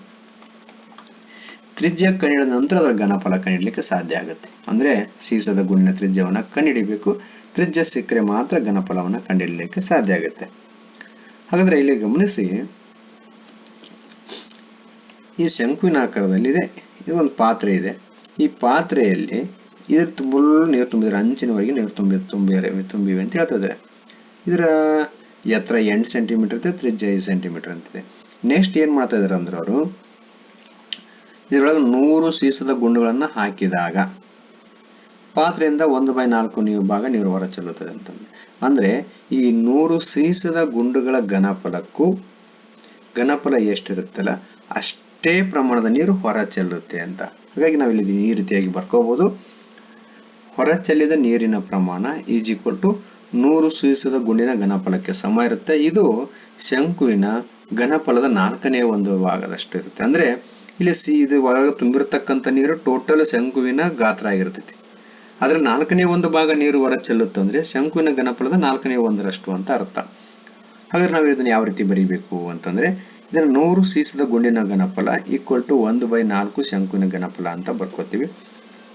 ತ್ರಿಜ್ಯ ಕಂಡುಹಿಡಿದ ನಂತರ ಅದರ ಘನಫಲ ಕಂಡುಹಿಡಲಿಕ್ಕೆ ಸಾಧ್ಯ ಆಗುತ್ತೆ. ಅಂದ್ರೆ ಸೀಸದ ಗುಂಡಿನ ತ್ರಿಜ್ಯವನ್ನು ಕಂಡುಹಿಡಿಬೇಕು, ತ್ರಿಜ್ಯ ಸಿಕ್ಕರೆ ಮಾತ್ರ ಘನಫಲವನ್ನು ಕಂಡುಹಿಡಲಿಕ್ಕೆ ಸಾಧ್ಯ ಆಗುತ್ತೆ. ಹಾಗಾದ್ರೆ ಇಲ್ಲಿ ಗಮನಿಸಿ, ಈ ಶಂಕುವಿನ ಆಕಾರದಲ್ಲಿದೆ, ಇದು ಒಂದು ಪಾತ್ರೆ ಇದೆ. ಈ ಪಾತ್ರೆಯಲ್ಲಿ ಇದ್ರ ಫುಲ್ ನೀರು ತುಂಬಿದ್ರೆ ಅಂಚಿನವರೆಗೆ ನೀರು ತುಂಬಿವೆ ಅಂತ ಹೇಳ್ತಿದ್ದಾರೆ. ಇದರ ಎತ್ತರ 8 ಸೆಂಟಿಮೀಟರ್ ಇದೆ, ತ್ರಿಜ್ಯ 5 ಸೆಂಟಿಮೀಟರ್ ಅಂತಿದೆ. ನೆಕ್ಸ್ಟ್ ಏನ್ ಮಾಡ್ತಾ ಇದಾರೆ ಅಂದ್ರೆ ಅವರು ಇದರೊಳಗೆ 100 ಸೀಸದ ಗುಂಡುಗಳನ್ನ ಹಾಕಿದಾಗ ಪಾತ್ರೆಯಿಂದ 1/4 ಭಾಗ ನೀರು ಹೊರ ಚೆಲ್ಲುತ್ತದೆ ಅಂತಂದ್ರೆ, ಅಂದ್ರೆ ಈ 100 ಸೀಸದ ಗುಂಡುಗಳ ಘನಫಲ ಎಷ್ಟಿರುತ್ತಲ್ಲ ಅಷ್ಟೇ ಪ್ರಮಾಣದ ನೀರು ಹೊರ ಚೆಲ್ಲುತ್ತೆ ಅಂತ. ಹಾಗಾಗಿ ನಾವಿಲ್ಲಿ ಈ ರೀತಿಯಾಗಿ ಬರ್ಕೋಬಹುದು. ಹೊರ ಚೆಲ್ಲಿದ ನೀರಿನ ಪ್ರಮಾಣ ಈಸ್ ಈಕ್ವಲ್ ಟು 100 ಸೀಸದ ಗುಂಡಿನ ಘನಫಲಕ್ಕೆ ಸಮ ಇರುತ್ತೆ. ಇದು ಶಂಕುವಿನ ಘನಫಲದ 4/1 ಭಾಗದಷ್ಟು ಇರುತ್ತೆ. ಅಂದ್ರೆ ಇಲ್ಲಿ ಇದು ಒಳಗೆ ತುಂಬಿರತಕ್ಕಂಥ ನೀರು ಟೋಟಲ್ ಶಂಕುವಿನ ಗಾತ್ರ ಆಗಿರ್ತೈತಿ. ಆದ್ರೆ 4/1 ಭಾಗ ನೀರು ಹೊರ ಚೆಲ್ಲುತ್ತೆ ಅಂದ್ರೆ ಶಂಕುವಿನ ಘನಫಲದ 4/1 ಅಂತ ಅರ್ಥ. ಹಾಗಾದ್ರೆ ನಾವು ಇದನ್ನ ಯಾವ ರೀತಿ ಬರೀಬೇಕು ಅಂತಂದ್ರೆ, ಇದನ್ನ 100 ಸೀಸದ ಗುಂಡಿನ ಘನಫಲ ಈಕ್ವಲ್ ಟು 1/4 ಶಂಕುವಿನ ಘನಫಲ ಅಂತ ಬರ್ಕೋತೀವಿ.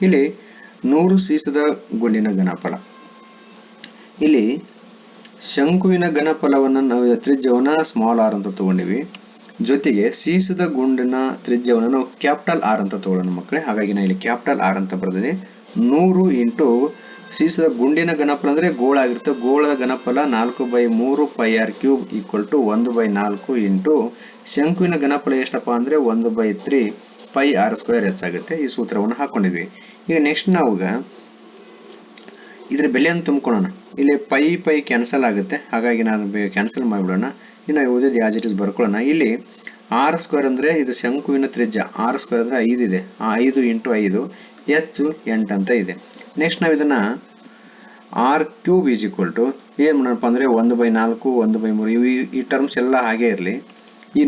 ಇಲ್ಲಿ 100 ಸೀಸದ ಗುಂಡಿನ ಘನಫಲ, ಇಲ್ಲಿ ಶಂಕುವಿನ ಘನಫಲವನ್ನ ನಾವು ತ್ರಿಜ್ಯವನ್ನ ಸ್ಮಾಲ್ ಆರ್ ಅಂತ ತಗೊಂಡಿವಿ, ಜೊತೆಗೆ ಸೀಸದ ಗುಂಡಿನ ತ್ರಿಜ್ಯವನ್ನು ನಾವು ಕ್ಯಾಪಿಟಲ್ ಆರ್ ಅಂತ ತಗೊಳ್ಳೋಣ ಮಕ್ಕಳೇ. ಹಾಗಾಗಿ ನಾನು ಇಲ್ಲಿ ಕ್ಯಾಪಿಟಲ್ ಆರ್ ಅಂತ ಬರೆದಿದೆ. 100 ಇಂಟು ಸೀಸದ ಗುಂಡಿನ ಘನಫಲ ಅಂದ್ರೆ ಗೋಳ ಆಗಿರುತ್ತೆ, ಗೋಳದ ಘನಫಲ 4/3 pi R cube equal to 1/4 into ಶಂಕುವಿನ ಘನಫಲ ಎಷ್ಟಪ್ಪ ಅಂದ್ರೆ 1/3 ಪೈ ಆರ್ ಸ್ಕ್ವೇರ್ ಹೆಚ್ಚಾಗುತ್ತೆ. ಈ ಸೂತ್ರವನ್ನು ಹಾಕೊಂಡಿದ್ವಿ. ಈಗ ನೆಕ್ಸ್ಟ್ ನಾವು ಇದ್ರ ಬೆಲೆಯನ್ನು ತುಂಬಿಕೊಳ್ಳೋಣ. ಇಲ್ಲಿ ಪೈ ಕ್ಯಾನ್ಸಲ್ ಆಗುತ್ತೆ, ಹಾಗಾಗಿ ನಾನು ಕ್ಯಾನ್ಸಲ್ ಮಾಡಿಬಿಡೋಣ. ಇನ್ನು ಉಳಿದಿದ್ದು ಯಾಸ್ ಇಟ್ ಇಸ್ ಬರ್ಕೊಳ್ಳೋಣ. ಇಲ್ಲಿ ಆರ್ ಸ್ಕ್ವೇರ್ ಅಂದ್ರೆ ಇದು ಶಂಕುವಿನ ತ್ರಿಜ್ಯ, ಆರ್ ಸ್ಕ್ವೇರ್ ಅಂದ್ರೆ 5 ಇದೆ, 5 ಇಂಟು 5 ಎಚ್ 8 ಅಂತ ಇದೆ. ನೆಕ್ಸ್ಟ್ ನಾವು ಇದನ್ನ R cube is equal to ಏನ್ ಮಾಡೋಣಪ್ಪ ಅಂದ್ರೆ 1/4 1/3 ಈ ಟರ್ಮ್ಸ್ ಎಲ್ಲ ಹಾಗೆ ಇರಲಿ. ಈ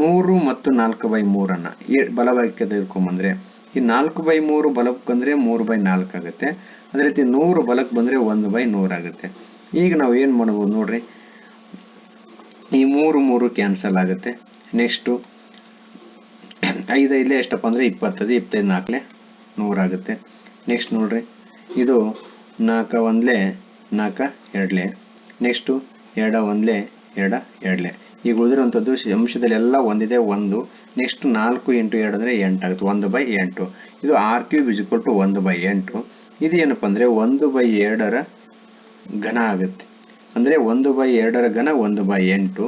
100 ಮತ್ತು 4/3 ಅನ್ನ ಬಲಭಾಗಕ್ಕೆ ತೆಗೆದುಕೊಂಡ್ಬಂದ್ರೆ ಈ 4/3 ಬಲಕ್ಕೆ ಬಂದ್ರೆ 3/4 ಆಗುತ್ತೆ. ಅದೇ ರೀತಿ 100 ಬಲಕ್ಕೆ ಬಂದ್ರೆ 1/100 ಆಗುತ್ತೆ. ಈಗ ನಾವು ಏನ್ ಮಾಡಬಹುದು ನೋಡ್ರಿ, ಈ 3 ಕ್ಯಾನ್ಸಲ್ ಆಗುತ್ತೆ. ನೆಕ್ಸ್ಟ್ 5 ಇಲ್ಲೇ ಎಷ್ಟಪ್ಪ ಅಂದರೆ 20, 25 4 100 ಆಗುತ್ತೆ. ನೆಕ್ಸ್ಟ್ ನೋಡ್ರಿ, ಇದು 4 1 4 2 ನೆಕ್ಸ್ಟು 2 1 2 2. ಈಗ ಉಳಿದಿರುವಂಥದ್ದು ಅಂಶದಲ್ಲಿ ಎಲ್ಲ ಒಂದಿದೆ 1. ನೆಕ್ಸ್ಟ್ 4 × 2 ಅಂದರೆ 8 ಆಗುತ್ತೆ, 1/8. ಇದು r³ = 1/8. ಇದು ಏನಪ್ಪ ಅಂದರೆ 1/2 ಘನ ಆಗುತ್ತೆ. ಅಂದರೆ 1/2 ಘನ 1/8.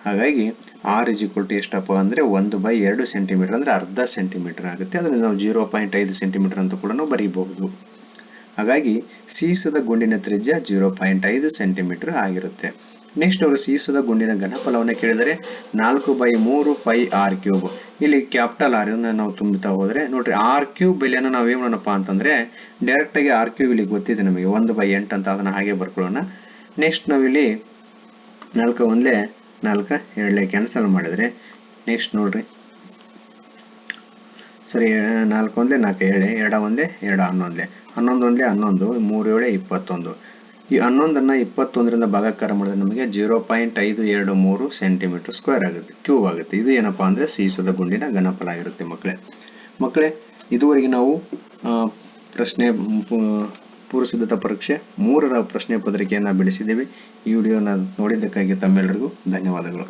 ಹಾಗಾಗಿ r = ಎಷ್ಟಪ್ಪ ಅಂದರೆ 1/2 ಸೆಂಟಿಮೀಟರ್, ಅಂದರೆ ಅರ್ಧ ಸೆಂಟಿಮೀಟರ್ ಆಗುತ್ತೆ. ಅದನ್ನು ನಾವು 0.5 ಸೆಂಟಿಮೀಟರ್ ಅಂತ ಕೂಡ ಬರೀಬಹುದು. ಹಾಗಾಗಿ ಸೀಸದ ಗುಂಡಿನ ತ್ರಿಜ್ಯ 0.5 ಸೆಂಟಿಮೀಟರ್ ಆಗಿರುತ್ತೆ. ನೆಕ್ಸ್ಟ್ ಅವರು ಸೀಸದ ಗುಂಡಿನ ಘನಫಲವನ್ನು ಕೇಳಿದರೆ 4/3 πr³. ಇಲ್ಲಿ ಕ್ಯಾಪಿಟಲ್ ಆರ್ ನಾವು ತುಂಬುತ್ತಾ ಹೋದರೆ ನೋಡ್ರಿ, r³ ಬೆಲೆಯನ್ನು ನಾವು ಏನು ಮಾಡೋಣಪ್ಪ ಅಂತಂದರೆ ಡೈರೆಕ್ಟಾಗಿ r³ ಇಲ್ಲಿ ಗೊತ್ತಿದೆ ನಮಗೆ 1/8 ಅಂತ, ಅದನ್ನು ಹಾಗೆ ಬರ್ಕೊಳ್ಳೋಣ. ನೆಕ್ಸ್ಟ್ ನಾವಿಲ್ಲಿ 4 1 4 2 ಕ್ಯಾನ್ಸಲ್ ಮಾಡಿದರೆ ನೆಕ್ಸ್ಟ್ ನೋಡ್ರಿ, ಸರಿ 4 1 4 2 2 1 2 11 11 1 11 3 7 21. ಈ 11ನ್ನು 21ರಿಂದ ಭಾಗಾಕಾರ ಮಾಡಿದ್ರೆ ನಮಗೆ 0.523 ಸೆಂಟಿಮೀಟರ್ ಸ್ಕ್ವೇರ್ ಆಗುತ್ತೆ, ಕ್ಯೂಬ್ ಆಗುತ್ತೆ. ಇದು ಏನಪ್ಪಾ ಅಂದರೆ ಸೀಸದ ಗುಂಡಿನ ಘನಫಲ ಆಗಿರುತ್ತೆ ಮಕ್ಕಳೇ. ಇದುವರೆಗೆ ನಾವು ಪ್ರಶ್ನೆ ಪೂರ್ವಸಿದ್ಧತಾ ಪರೀಕ್ಷೆ 3ರ ಪ್ರಶ್ನೆ ಪತ್ರಿಕೆಯನ್ನು ಬಿಡಿಸಿದ್ದೇವೆ. ಈ ವಿಡಿಯೋನ ನೋಡಿದ್ದಕ್ಕಾಗಿ ತಮ್ಮೆಲ್ಲರಿಗೂ ಧನ್ಯವಾದಗಳು.